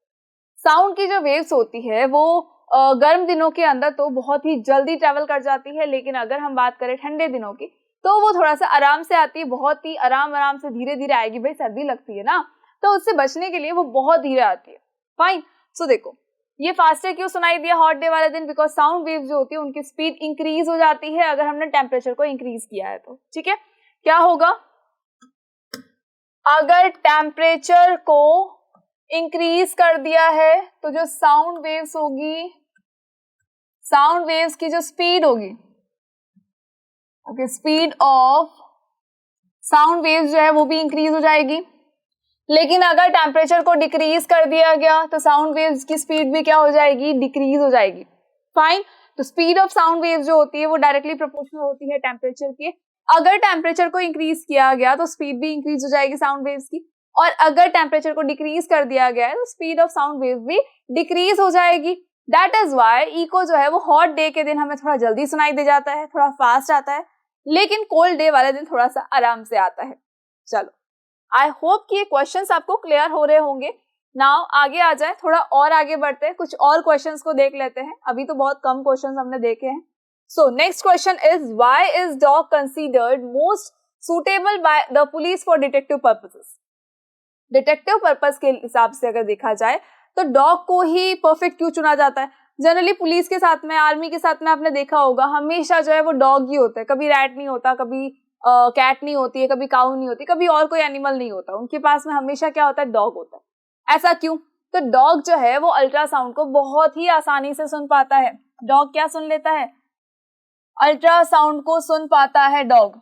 साउंड की जो वेव्स होती है वो गर्म दिनों के अंदर तो बहुत ही जल्दी ट्रेवल कर जाती है, लेकिन अगर हम बात करें ठंडे दिनों की तो वो थोड़ा सा आराम से आती है, बहुत ही आराम से धीरे धीरे आएगी। भाई सर्दी लगती है ना, तो उससे बचने के लिए वो बहुत धीरे आती है। फाइन। सो देखो ये फास्टर क्यों सुनाई दिया हॉट डे वाले दिन? बिकॉज साउंड वेव जो होती है उनकी स्पीड इंक्रीज हो जाती है अगर हमने टेम्परेचर को इंक्रीज किया है तो। ठीक है, क्या होगा? अगर टेम्परेचर को इंक्रीज कर दिया है तो जो साउंड वेव्स होगी, साउंड वेव्स की जो स्पीड होगी, okay, speed of sound waves जो है वो भी इंक्रीज हो जाएगी। लेकिन अगर टेम्परेचर को डिक्रीज कर दिया गया तो साउंड वेव्स की स्पीड भी क्या हो जाएगी? डिक्रीज हो जाएगी। फाइन। तो स्पीड ऑफ साउंड वेव्स जो होती है वो डायरेक्टली प्रोपोर्शनल होती है टेम्परेचर के। अगर टेम्परेचर को इंक्रीज किया गया तो स्पीड भी इंक्रीज हो जाएगी साउंड वेव्स की, और अगर टेम्परेचर को डिक्रीज कर दिया गया है तो स्पीड ऑफ साउंड वेव्स भी डिक्रीज हो जाएगी। दैट इज वाई इको जो है वो हॉट डे के दिन हमें थोड़ा जल्दी सुनाई दे जाता है, थोड़ा फास्ट आता है, लेकिन कोल्ड डे वाले दिन थोड़ा सा आराम से आता है। चलो, आई होप कि ये क्वेश्चंस आपको क्लियर हो रहे होंगे। नाउ आगे आ जाए, थोड़ा और आगे बढ़ते हैं, कुछ और क्वेश्चंस को देख लेते हैं। अभी तो बहुत कम क्वेश्चंस हमने देखे हैं। So next question is, why is dog considered most suitable by the police for detective purposes? Detective purpose के हिसाब से अगर देखा जाए तो डॉग को ही परफेक्ट क्यों चुना जाता है? जनरली पुलिस के साथ में, आर्मी के साथ में आपने देखा होगा हमेशा जो है वो डॉग ही होता है, कभी रैट नहीं होता, कभी कैट नहीं होती है, कभी काऊ नहीं होती, कभी और कोई एनिमल नहीं होता, उनके पास में हमेशा क्या होता है? डॉग होता है। ऐसा क्यों? तो डॉग जो है वो अल्ट्रासाउंड को बहुत ही आसानी से सुन पाता है। डॉग क्या सुन लेता है? अल्ट्रासाउंड को सुन पाता है डॉग।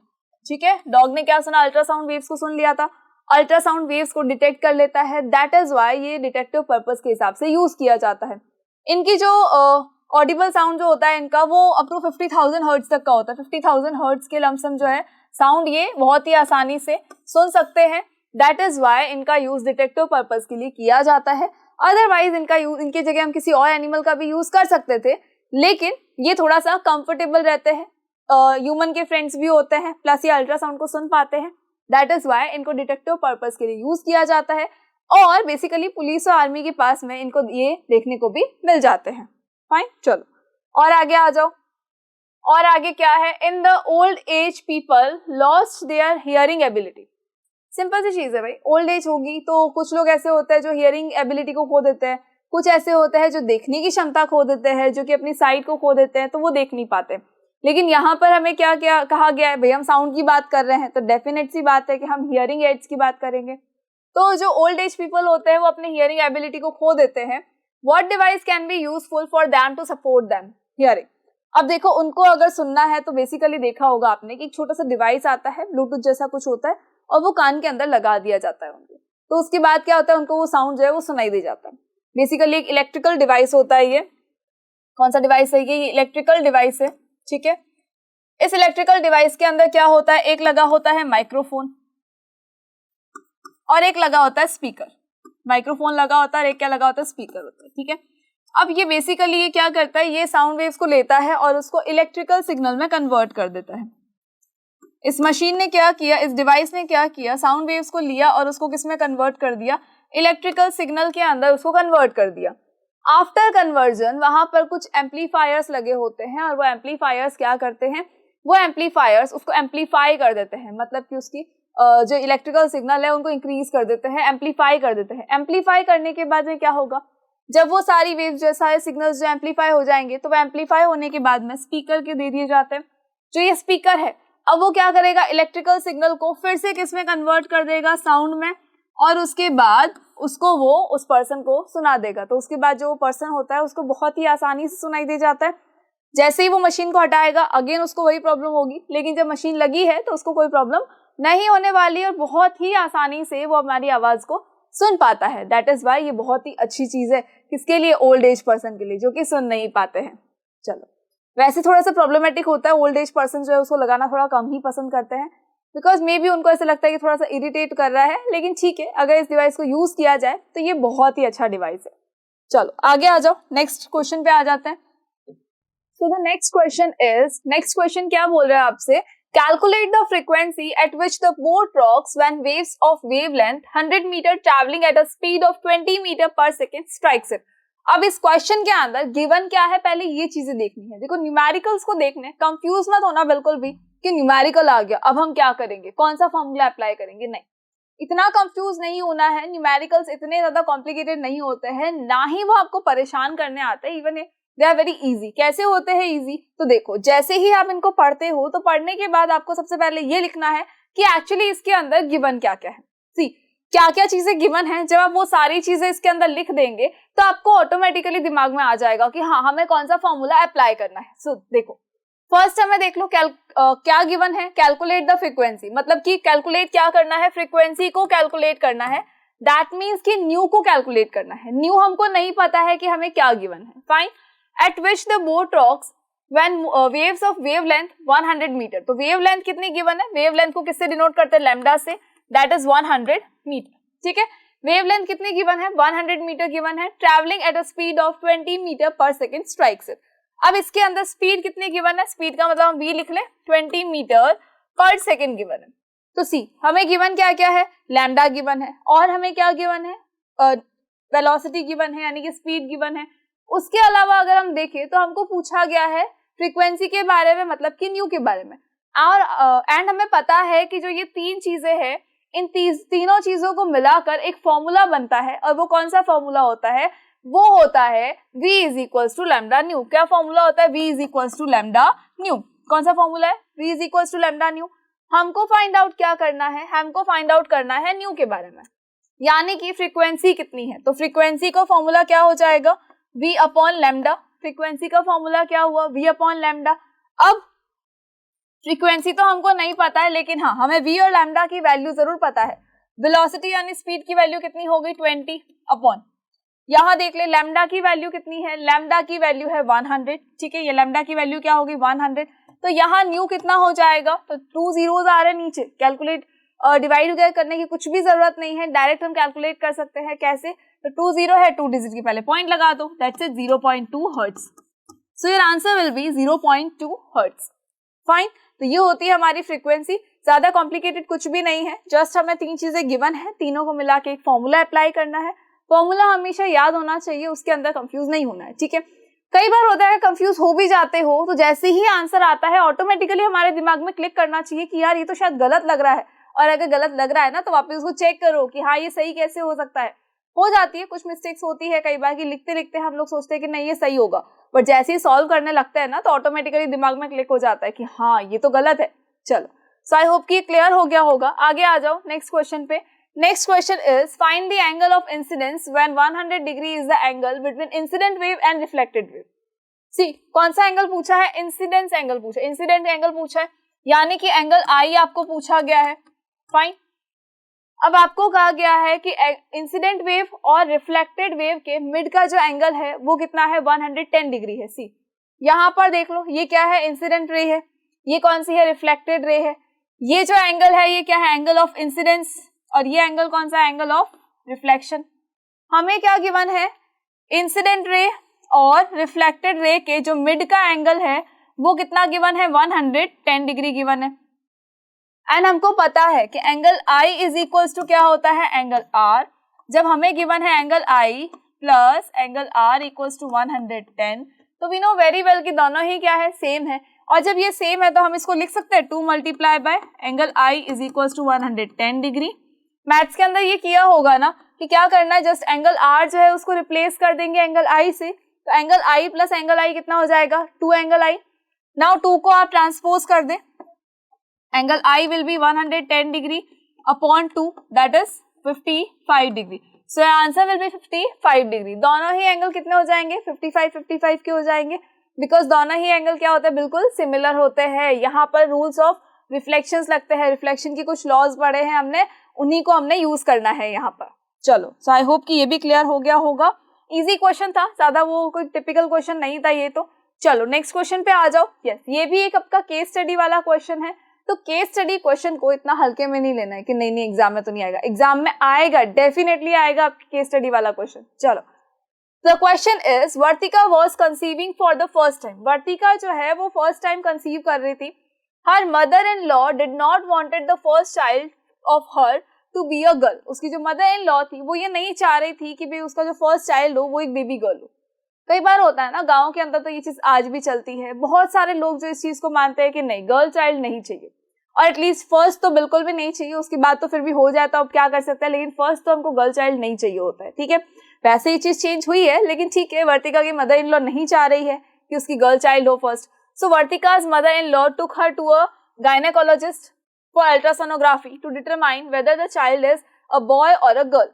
ठीक है, डॉग ने क्या सुना? अल्ट्रासाउंड वेव्स को सुन लिया था, अल्ट्रासाउंड वेव्स को डिटेक्ट कर लेता है। दैट इज वाई ये डिटेक्टिव पर्पस के हिसाब से यूज किया जाता है। इनकी जो ऑडिबल साउंड जो होता है इनका, वो अप टू 50,000 हर्ट्ज तक का होता है। 50,000 हर्ट्ज के लमसम जो है साउंड ये बहुत ही आसानी से सुन सकते हैं। दैट इज वाई इनका यूज डिटेक्टिव पर्पस के लिए किया जाता है। अदरवाइज इनका यूज, इनकी जगह हम किसी और एनिमल का भी यूज कर सकते थे, लेकिन ये थोड़ा सा कंफर्टेबल रहते हैं, ह्यूमन के फ्रेंड्स भी होते हैं, प्लस ये अल्ट्रासाउंड को सुन पाते हैं। दैट इज वाई इनको डिटेक्टिव पर्पस के लिए यूज किया जाता है, और बेसिकली पुलिस और आर्मी के पास में इनको ये देखने को भी मिल जाते हैं। फाइन। चलो और आगे आ जाओ। और आगे क्या है? In the old age people lost their hearing ability. Simple सी चीज है भाई, ओल्ड एज होगी तो कुछ लोग ऐसे होते हैं जो हियरिंग एबिलिटी को खो देते हैं, कुछ ऐसे होते हैं जो देखने की क्षमता खो देते हैं, जो कि अपनी साइट को खो देते हैं, तो वो देख नहीं पाते। लेकिन यहाँ पर हमें क्या क्या कहा गया है भाई, हम साउंड की बात कर रहे हैं तो डेफिनेट सी बात है कि हम हियरिंग एड्स की बात करेंगे। तो जो ओल्ड एज पीपल होते हैं वो अपने हियरिंग एबिलिटी को खो देते हैं। What device can be useful for them to support them hearing. अब देखो, उनको अगर सुनना है तो बेसिकली देखा होगा आपने कि एक छोटा सा डिवाइस आता है, ब्लूटूथ जैसा कुछ होता है, और वो कान के अंदर लगा दिया जाता है उनको। तो उसके बाद क्या होता है, उनको वो साउंड जो है वो सुनाई दे जाता है। बेसिकली एक इलेक्ट्रिकल डिवाइस होता है ये। कौन सा डिवाइस है ये इलेक्ट्रिकल डिवाइस है, ठीक है। इस इलेक्ट्रिकल डिवाइस के अंदर क्या होता है, एक लगा होता है माइक्रोफोन और एक लगा होता है स्पीकर। माइक्रोफोन लगा होता है और एक क्या लगा होता है, स्पीकर होता है, ठीक है। अब ये बेसिकली ये क्या करता है, ये साउंड वेव्स को लेता है और उसको इलेक्ट्रिकल सिग्नल में कन्वर्ट कर देता है। इस मशीन ने क्या किया, इस डिवाइस ने क्या किया, साउंड वेव्स को लिया और उसको किस में कन्वर्ट कर दिया, इलेक्ट्रिकल सिग्नल के अंदर उसको कन्वर्ट कर दिया। आफ्टर कन्वर्जन वहां पर कुछ एम्पलीफायर्स लगे होते हैं और वो एम्पलीफायर्स क्या करते हैं, वो एम्पलीफायर्स उसको एम्पलीफाई कर देते हैं, मतलब कि उसकी जो इलेक्ट्रिकल सिग्नल है उनको इंक्रीज कर देते हैं, एम्पलीफाई कर देते हैं। एम्पलीफाई करने के बाद में क्या होगा, जब वो सारी वेव्स जो सारे सिग्नल्स जो एम्पलीफाई हो जाएंगे तो वो एम्पलीफाई होने के बाद में स्पीकर के दे दिए जाते हैं। जो ये स्पीकर है अब वो क्या करेगा, इलेक्ट्रिकल सिग्नल को फिर से किस में कन्वर्ट कर देगा, साउंड में, और उसके बाद उसको वो उस पर्सन को सुना देगा। तो उसके बाद जो वो पर्सन होता है उसको बहुत ही आसानी से सुनाई दे जाता है। जैसे ही वो मशीन को हटाएगा अगेन उसको वही प्रॉब्लम होगी, लेकिन जब मशीन लगी है तो उसको कोई प्रॉब्लम नहीं होने वाली और बहुत ही आसानी से वो हमारी आवाज को सुन पाता है। दैट इज वाई ये बहुत ही अच्छी चीज है, किसके लिए, ओल्ड एज पर्सन के लिए जो कि सुन नहीं पाते हैं। चलो, वैसे थोड़ा सा प्रॉब्लमेटिक होता है, ओल्ड एज पर्सन जो है उसको लगाना थोड़ा कम ही पसंद करते हैं, बिकॉज मे बी उनको ऐसा लगता है कि थोड़ा सा इरिटेट कर रहा है, लेकिन ठीक है, अगर इस डिवाइस को यूज किया जाए तो ये बहुत ही अच्छा डिवाइस है। चलो आगे आ जाओ, नेक्स्ट क्वेश्चन पे आ जाते हैं। सो द नेक्स्ट क्वेश्चन क्या बोल रहा है आपसे, calculate the frequency at which the boat rocks when waves of wavelength 100 meter traveling at a speed of 20 meter per second strikes it। अब इस क्वेश्चन के अंदर गिवन क्या है, पहले ये चीजें देखनी है। देखो न्यूमेरिकल्स को देखने, कंफ्यूज मत होना बिल्कुल भी कि न्यूमेरिकल आ गया अब हम क्या करेंगे, कौन सा फॉर्मूला अप्लाई करेंगे, नहीं, इतना कंफ्यूज नहीं होना है। न्यूमेरिकल्स इतने ज्यादा कॉम्प्लिकेटेड नहीं होते हैं, ना ही वो आपको परेशान करने आते हैं, even they are very easy. कैसे होते हैं इजी, तो देखो जैसे ही आप इनको पढ़ते हो तो पढ़ने के बाद आपको सबसे पहले ये लिखना है कि एक्चुअली इसके अंदर गिवन क्या क्या है। सी क्या क्या चीजें गिवन है, जब आप वो सारी चीजें इसके अंदर लिख देंगे तो आपको ऑटोमेटिकली दिमाग में आ जाएगा कि हाँ हमें कौन सा फॉर्मूला अप्लाई करना है। सो देखो फर्स्ट हमें देख लो क्या गिवन है, कैलकुलेट द फ्रीक्वेंसी, मतलब कि कैलकुलेट क्या करना है, फ्रीक्वेंसी को कैलकुलेट करना है। दैट मीन्स कि न्यू को कैलकुलेट करना है। न्यू हमको नहीं पता है कि हमें क्या गिवन है, fine. At which the boat rocks when waves of wavelength 100 metre, तो wavelength कितनी गिवन है, wavelength को किससे डिनोट करते हैं, लैम्डा से, that is 100 मीटर, ठीक है। wavelength कितनी गिवन है, 100 मीटर गिवन है, traveling at a speed of 20 meter per second strikes it। अब इसके अंदर स्पीड कितनी गिवन है, स्पीड का मतलब हम v लिख लें, 20 मीटर पर सेकेंड गिवन है। तो सी हमें गिवन क्या क्या है, लैम्डा गिवन है, और हमें क्या गिवन है, वेलोसिटी गिवन है, यानी कि स्पीड गिवन है। उसके अलावा अगर हम देखें तो हमको पूछा गया है फ्रीक्वेंसी के बारे में, मतलब कि न्यू के बारे में, और एंड हमें पता है कि जो ये तीन चीजें हैं, इन तीनों चीजों को मिलाकर एक फॉर्मूला बनता है, और वो कौन सा फॉर्मूला होता है, वो होता है v is equals to lambda nu. क्या फॉर्मूला होता है, v is equals to lambda nu. कौन सा फॉर्मूला है, v is equals to lambda nu. हमको फाइंड आउट क्या करना है, हमको फाइंड आउट करना है न्यू के बारे में, यानी कि फ्रीक्वेंसी कितनी है। तो फ्रीक्वेंसी का फॉर्मूला क्या हो जाएगा, v अपॉन लैम्डा। फ्रीक्वेंसी का फॉर्मूला क्या हुआ, v अपॉन लैम्डा। अब फ्रीक्वेंसी तो हमको नहीं पता है, लेकिन हाँ हमें v और लैम्डा की वैल्यू जरूर पता है। वेलोसिटी यानी स्पीड की वैल्यू कितनी हो गई, 20 अपॉन, यहाँ देख ले लैम्डा की वैल्यू कितनी है, लैम्डा की वैल्यू है 100, ठीक है, ये लैम्डा की वैल्यू क्या होगी 100। तो यहाँ न्यू कितना हो जाएगा, तो 2 zeros आ रहे हैं नीचे, कैलकुलेट डिवाइड वगैरह करने की कुछ भी जरूरत नहीं है, डायरेक्ट हम कैलकुलेट कर सकते हैं। कैसे, तो 2 0 है, 2 डिजिट के पहले पॉइंट लगा दो, that's it 0.2 hertz. So your answer will be 0.2 hertz, fine. तो ये होती है हमारी फ्रीक्वेंसी, ज्यादा कॉम्प्लिकेटेड कुछ भी नहीं है, जस्ट हमें तीन चीजें गिवन है, तीनों को मिला के एक फॉर्मूला अप्लाई करना है। फॉर्मूला हमेशा याद होना चाहिए, उसके अंदर कंफ्यूज नहीं होना है, ठीक है। कई बार होता है कंफ्यूज हो भी जाते हो, तो जैसे ही आंसर आता है ऑटोमेटिकली हमारे दिमाग में क्लिक करना चाहिए कि यार ये तो शायद गलत लग रहा है, और अगर गलत लग रहा है ना तो वापस उसको चेक करो कि हाँ ये सही कैसे हो सकता है। हो जाती है, कुछ मिस्टेक्स होती है कई बार कि लिखते लिखते हम लोग सोचते हैं कि नहीं ये सही होगा, बट जैसे ही सॉल्व करने लगते हैं ना तो ऑटोमेटिकली दिमाग में क्लिक हो जाता है कि हाँ ये तो गलत है। चलो, सो आई होप कि क्लियर हो गया होगा। आगे आ जाओ नेक्स्ट क्वेश्चन पे। Next question is find the angle of incidence when 100 degree is the angle between incident wave and reflected wave. See कौन सा एंगल पूछा है? इंसिडेंस एंगल पूछा, इंसिडेंट एंगल पूछा है, यानी कि एंगल आई आपको पूछा गया है। फाइन, अब आपको कहा गया है कि इंसिडेंट वेव और रिफ्लेक्टेड वेव के मिड का जो एंगल है वो कितना है? 110 डिग्री है। सी यहाँ पर देख लो, ये क्या है? इंसिडेंट रे है, ये कौन सी है? रिफ्लेक्टेड रे है। ये जो एंगल है ये क्या है? एंगल ऑफ इंसिडेंस, और ये एंगल कौन सा? Angle of reflection. हमें क्या गिवन है? इंसिडेंट रे और रिफ्लेक्टेड रे के जो मिड का एंगल है वो कितना गिवन है? 110 डिग्री गिवन है। एंड हमको पता है कि angle I is equal to क्या होता है? Angle R। जब हमें गिवन है angle I plus angle R equals to 110, तो वी नो वेरी वेल कि दोनों ही क्या है? सेम है। और जब ये सेम है तो हम इसको लिख सकते हैं 2 multiply by angle I is equals to 110 degree. Maths के अंदर ये किया होगा ना कि क्या करना है? जस्ट एंगल R जो है उसको रिप्लेस कर देंगे एंगल I से, तो angle I plus angle I कितना हो जाएगा? 2 एंगल I। नाउ 2 को आप ट्रांसपोज कर दें, angle I will be 110 degree upon 2, that is 55 degree. So answer will be 55 degree. दोनों ही एंगल कितने हो जाएंगे? 55 के हो जाएंगे, बिकॉज दोनों ही एंगल क्या होते हैं? बिल्कुल सिमिलर होते हैं। यहाँ पर रूल्स ऑफ रिफ्लेक्शंस लगते हैं, रिफ्लेक्शन की कुछ लॉज पढ़े हैं हमने, उन्हीं को हमने यूज करना है यहाँ पर। चलो, सो आई होप कि ये भी क्लियर हो गया होगा। इजी क्वेश्चन था, ज्यादा वो कोई टिपिकल क्वेश्चन नहीं था ये तो। चलो नेक्स्ट क्वेश्चन पे आ जाओ। यस, ये भी एक आपका केस स्टडी वाला क्वेश्चन है। तो केस स्टडी क्वेश्चन को इतना हल्के में नहीं लेना है कि नहीं एग्जाम में तो नहीं आएगा। एग्जाम में आएगा, डेफिनेटली आएगा आपके केस स्टडी वाला क्वेश्चन। चलो, the question is Vartika was conceiving for the first time. Vartika जो है वो फर्स्ट टाइम कंसीव कर रही थी। Her mother in law did not wanted the first child of her to be a girl. उसकी जो मदर इन लॉ थी वो ये नहीं चाह रही थी कि भाई उसका जो फर्स्ट चाइल्ड हो वो एक बेबी गर्ल हो। कई बार होता है ना गाँव के अंदर, तो ये चीज आज भी चलती है। बहुत सारे लोग जो इस चीज को मानते हैं कि नहीं, गर्ल चाइल्ड नहीं चाहिए, और एटलीस्ट फर्स्ट तो बिल्कुल भी नहीं चाहिए। उसकी बात तो फिर भी हो जाए तो अब क्या कर सकते हैं, लेकिन फर्स्ट तो हमको गर्ल चाइल्ड नहीं चाहिए होता है। ठीक है, वैसे ये चीज चेंज हुई है, लेकिन ठीक है, वर्तिका की मदर इन लॉ नहीं चाह रही है कि उसकी गर्ल चाइल्ड हो फर्स्ट। सो वर्तिका's mother in law took her to a gynaecologist for ultrasonography to determine whether the child is a boy और अ गर्ल।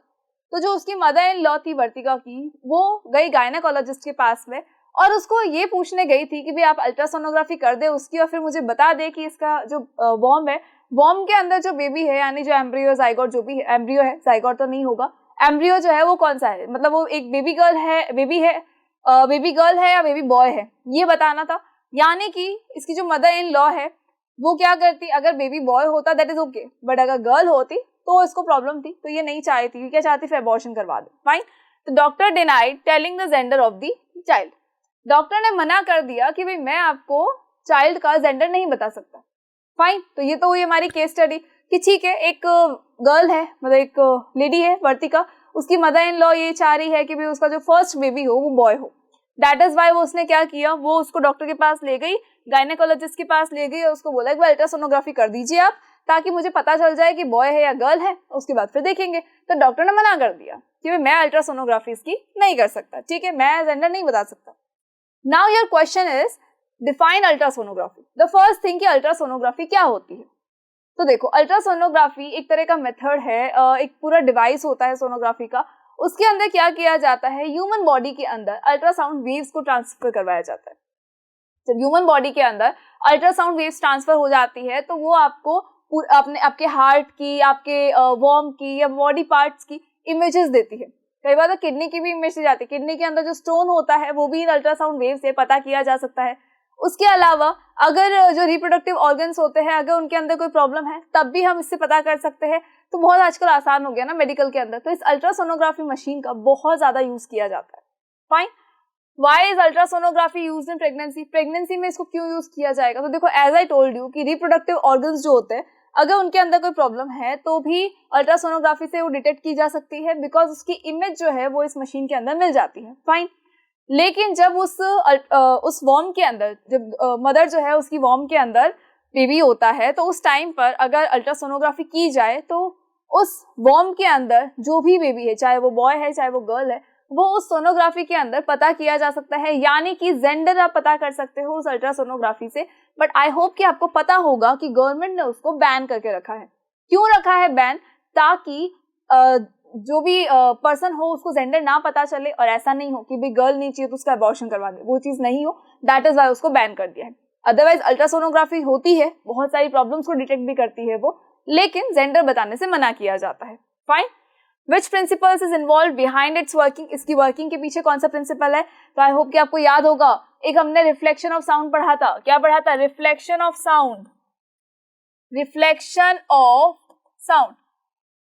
तो जो उसकी मदर इन लॉ थी वर्तिका की, वो गई गायनेकोलॉजिस्ट के पास में और उसको ये पूछने गई थी कि भाई आप अल्ट्रासोनोग्राफी कर दे उसकी, और फिर मुझे बता दे कि इसका जो वॉर्म है, वॉर्म के अंदर जो बेबी है, यानी जो एम्ब्रियो जाइगोट जो भी है, एम्ब्रियो है, जाइगोट तो नहीं होगा, एम्ब्रियो जो है वो कौन सा है, मतलब वो एक बेबी गर्ल है, बेबी गर्ल है या बेबी बॉय है, ये बताना था। यानी कि इसकी जो मदर इन लॉ है वो क्या करती, अगर बेबी बॉय होता दैट इज ओके, बट अगर गर्ल होती तो इसको प्रॉब्लम थी, तो ये नहीं चाहती थी, क्या चाहती, फिर अबॉर्शन करवा दे। फाइन, तो doctor denied telling the gender of the child. Doctor ने मना कर दिया कि भाई मैं आपको चाइल्ड का जेंडर नहीं बता सकता। फाइन, तो ये तो हुई हमारी केस स्टडी कि ठीक है, एक गर्ल है, मतलब एक लेडी है वर्तिका, उसकी मदर इन लॉ ये चाह रही है कि भाई उसका जो फर्स्ट बेबी हो वो बॉय हो। दैट इज वाई वो उसने क्या किया, वो उसको डॉक्टर के पास ले गई, गायनेकोलॉजिस्ट के पास ले गई और उसको बोला कि अल्ट्रासोनोग्राफी कर दीजिए आप, ताकि मुझे पता चल जाए कि बॉय है या गर्ल है, उसके बाद फिर देखेंगे। तो डॉक्टर ने मना कर दिया कि मैं अल्ट्रासोनोग्राफी इसकी नहीं कर सकता, ठीक है, मैं जेंडर नहीं बता सकता। Now your question is define ultrasonography. The first thing कि अल्ट्रासोनोग्राफी क्या होती है। तो देखो, अल्ट्रासोनोग्राफी एक तरह का मेथड है, एक पूरा डिवाइस होता है सोनोग्राफी का। उसके अंदर क्या किया जाता है, ह्यूमन बॉडी के अंदर अल्ट्रासाउंड वेव्स को ट्रांसफर करवाया जाता है। जब ह्यूमन बॉडी के अंदर अल्ट्रासाउंड वेव्स ट्रांसफर हो जाती है तो वो आपको आपके हार्ट की, आपके वॉर्म की या बॉडी पार्ट्स की इमेजेस देती है। कई बार तो किडनी की भी इमेज दी जाती है, किडनी के अंदर जो स्टोन होता है वो भी अल्ट्रासाउंड वेव से पता किया जा सकता है। उसके अलावा अगर जो रिप्रोडक्टिव ऑर्गन्स होते हैं, अगर उनके अंदर कोई प्रॉब्लम है तब भी हम इससे पता कर सकते हैं। तो बहुत आजकल आसान हो गया ना मेडिकल के अंदर, तो इस अल्ट्रासोनोग्राफी मशीन का बहुत ज्यादा यूज किया जाता है। Fine, why is ultrasonography used in pregnancy. Pregnancy में इसको क्यों यूज किया जाएगा, तो देखो एज आई टोल्ड यू कि रिप्रोडक्टिव ऑर्गन्स जो होते हैं, अगर उनके अंदर कोई प्रॉब्लम है तो भी अल्ट्रासोनोग्राफी से वो डिटेक्ट की जा सकती है, बिकॉज उसकी इमेज जो है वो इस मशीन के अंदर मिल जाती है। फाइन, लेकिन जब उस वॉर्म के अंदर, जब मदर जो है उसकी वॉर्म के अंदर बेबी होता है तो उस टाइम पर अगर अल्ट्रासोनोग्राफी की जाए तो उस वॉर्म के अंदर जो भी बेबी है, चाहे वो बॉय है चाहे वो गर्ल है, वो उस सोनोग्राफी के अंदर पता किया जा सकता है, यानी कि जेंडर आप पता कर सकते हो उस अल्ट्रासोनोग्राफी से। बट आई होप कि आपको पता होगा कि गवर्नमेंट ने उसको बैन करके रखा है। क्यों रखा है बैन? ताकि जो भी पर्सन हो उसको जेंडर ना पता चले, और ऐसा नहीं हो कि भाई गर्ल नहीं चाहिए तो उसका अबॉर्शन करवा दे, वो चीज नहीं हो। दैट इज वाई उसको बैन कर दिया है। अदरवाइज अल्ट्रासोनोग्राफी होती है, बहुत सारी प्रॉब्लम्स को डिटेक्ट भी करती है वो, लेकिन जेंडर बताने से मना किया जाता है। Fine. Which principles is involve behind it's working? इसकी वर्किंग के पीछे कौन सा प्रिंसिपल है? तो आई होप कि आपको याद होगा, एक हमने रिफ्लेक्शन ऑफ साउंड पढ़ा था। क्या पढ़ा था? Reflection of sound. Reflection of sound.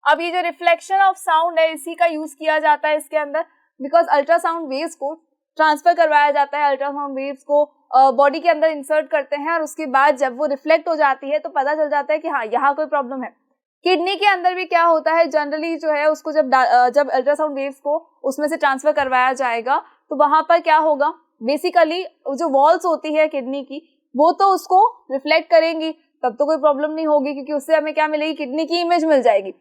अब ये जो रिफ्लेक्शन ऑफ साउंड है इसी का यूज किया जाता है इसके अंदर, बिकॉज अल्ट्रासाउंड वेव्स को ट्रांसफर करवाया जाता है, अल्ट्रासाउंड वेव्स को बॉडी के अंदर इंसर्ट करते हैं, और उसके बाद जब वो रिफ्लेक्ट हो जाती है तो पता चल जाता है कि हाँ यहाँ कोई प्रॉब्लम है। किडनी के अंदर भी क्या होता है, जनरली जो है उसको जब अल्ट्रासाउंड वेव्स को उसमें से ट्रांसफर करवाया जाएगा तो वहां पर क्या होगा, बेसिकली जो वॉल्स होती है किडनी की वो तो उसको रिफ्लेक्ट करेंगी, तब तो कोई प्रॉब्लम नहीं होगी क्योंकि उससे हमें क्या मिलेगी, किडनी की इमेज मिल जाएगी।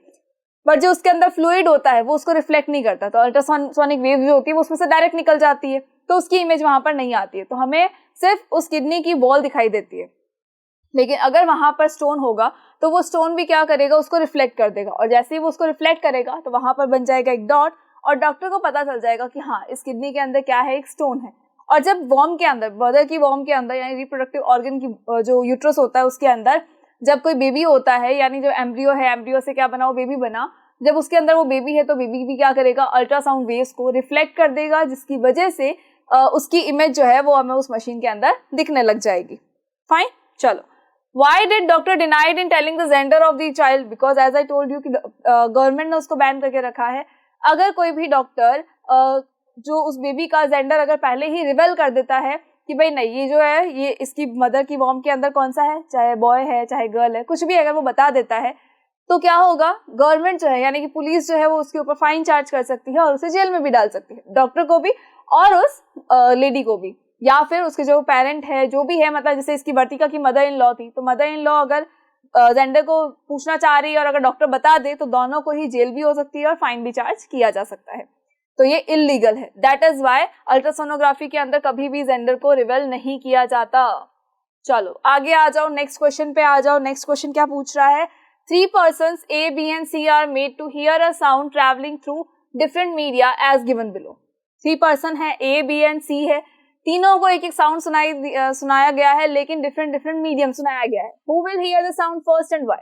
बट जो उसके अंदर फ्लूइड होता है वो उसको रिफ्लेक्ट नहीं करता, तो अल्ट्रासोनिक वेव जो होती है वो उसमें से डायरेक्ट निकल जाती है, तो उसकी इमेज वहां पर नहीं आती है, तो हमें सिर्फ उस किडनी की वॉल दिखाई देती है। लेकिन अगर वहां पर स्टोन होगा तो वो स्टोन भी क्या करेगा, उसको रिफ्लेक्ट कर देगा, और जैसे ही वो उसको रिफ्लेक्ट करेगा तो वहां पर बन जाएगा एक डॉट, और डॉक्टर को पता चल जाएगा कि हाँ इस किडनी के अंदर क्या है, एक स्टोन है। और जब वॉर्म के अंदर, मदर की वॉर्म के अंदर यानी रिप्रोडक्टिव ऑर्गन की जो यूट्रस होता है उसके अंदर जब कोई बेबी होता है, यानी जो एम्ब्रियो है, एम्ब्रियो से क्या बना, वो बेबी बना, जब उसके अंदर वो बेबी है तो बेबी भी क्या करेगा, अल्ट्रासाउंड वेव्स को रिफ्लेक्ट कर देगा, जिसकी वजह से उसकी इमेज जो है वो हमें उस मशीन के अंदर दिखने लग जाएगी। फाइन, चलो। Why did doctor denied in telling the gender of the child? Because as I told you कि गवर्नमेंट ने उसको बैन करके रखा है। अगर कोई भी डॉक्टर जो उस बेबी का जेंडर अगर पहले ही रिवेल कर देता है कि भाई नहीं ये जो है ये इसकी मदर की वॉर्म के अंदर कौन सा है, चाहे बॉय है चाहे गर्ल है, कुछ भी अगर वो बता देता है तो क्या होगा, गवर्नमेंट जो है यानी कि पुलिस जो है वो उसके ऊपर फाइन चार्ज कर सकती है और उसे जेल में भी डाल सकती है, डॉक्टर को भी और उस लेडी को भी, या फिर उसके जो पेरेंट है जो भी है, मतलब जैसे इसकी वर्तिका की मदर इन लॉ थी, तो मदर इन लॉ अगर जेंडर को पूछना चाह रही है और अगर डॉक्टर बता दे तो दोनों को ही जेल भी हो सकती है और फाइन भी चार्ज किया जा सकता है, तो ये इलीगल है। दैट इज वाई अल्ट्रासोनोग्राफी के अंदर कभी भी जेंडर को रिवेल नहीं किया जाता। चलो आगे आ जाओ, नेक्स्ट क्वेश्चन पे आ जाओ। नेक्स्ट क्वेश्चन क्या पूछ रहा है, 3 persons A, B and C are made to hear a sound traveling through different media as given below। 3 person है, A, B and C है, तीनों को एक एक साउंड सुनाया गया है लेकिन डिफरेंट मीडियम सुनाया गया है। Who will hear the sound first and why?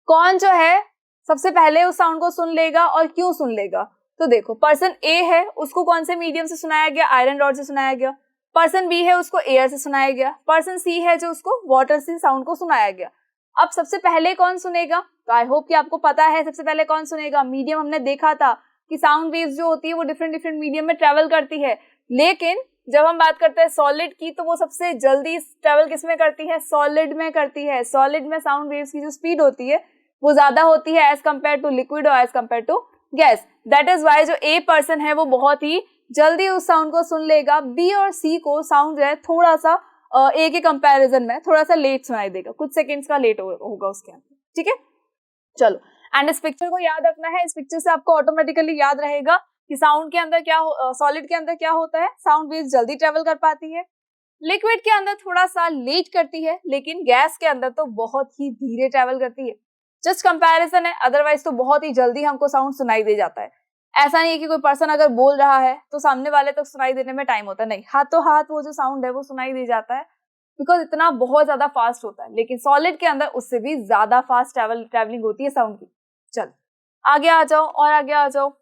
कौन जो है सबसे पहले उस साउंड को सुन लेगा और क्यों सुन लेगा? तो देखो, पर्सन A है उसको कौन से मीडियम से सुनाया गया, आयरन रॉड से सुनाया गया। पर्सन B है उसको एयर से सुनाया गया। पर्सन C है जो उसको वाटर से साउंड को सुनाया गया। अब सबसे पहले कौन सुनेगा, तो आई होप कि आपको पता है सबसे पहले कौन सुनेगा। मीडियम हमने देखा था कि साउंड वेव्स जो होती है वो डिफरेंट मीडियम में ट्रेवल करती है, लेकिन जब हम बात करते हैं सॉलिड की तो वो सबसे जल्दी ट्रेवल किस में करती है, सॉलिड में करती है। सॉलिड में साउंड वेव्स की जो स्पीड होती है वो ज्यादा होती है एज कम्पेयर टू लिक्विड और as compare to gas. That is why जो ए पर्सन है वो बहुत ही जल्दी उस साउंड को सुन लेगा। बी और सी को साउंड जो है थोड़ा सा ए के कंपैरिजन में थोड़ा सा लेट सुनाई देगा, कुछ सेकंड्स का लेट होगा उसके अंदर, ठीक है। चलो, एंड इस पिक्चर को याद रखना है, इस पिक्चर से आपको ऑटोमेटिकली याद रहेगा कि साउंड के अंदर क्या सॉलिड के अंदर क्या होता है, साउंड वेव्स जल्दी ट्रेवल कर पाती है, लिक्विड के अंदर थोड़ा सा लेट करती है, लेकिन गैस के अंदर तो बहुत ही धीरे ट्रेवल करती है। जस्ट कंपैरिजन है, अदरवाइज तो बहुत ही जल्दी हमको साउंड सुनाई दे जाता है। ऐसा नहीं है कि कोई पर्सन अगर बोल रहा है तो सामने वाले तक सुनाई देने में टाइम होता है, नहीं, हाथों हाथ वो जो साउंड है वो सुनाई दे जाता है, बिकॉज इतना बहुत ज्यादा फास्ट होता है। लेकिन सॉलिड के अंदर उससे भी ज्यादा फास्ट ट्रेवलिंग होती है साउंड की। चल आगे आ जाओ और आगे आ जाओ,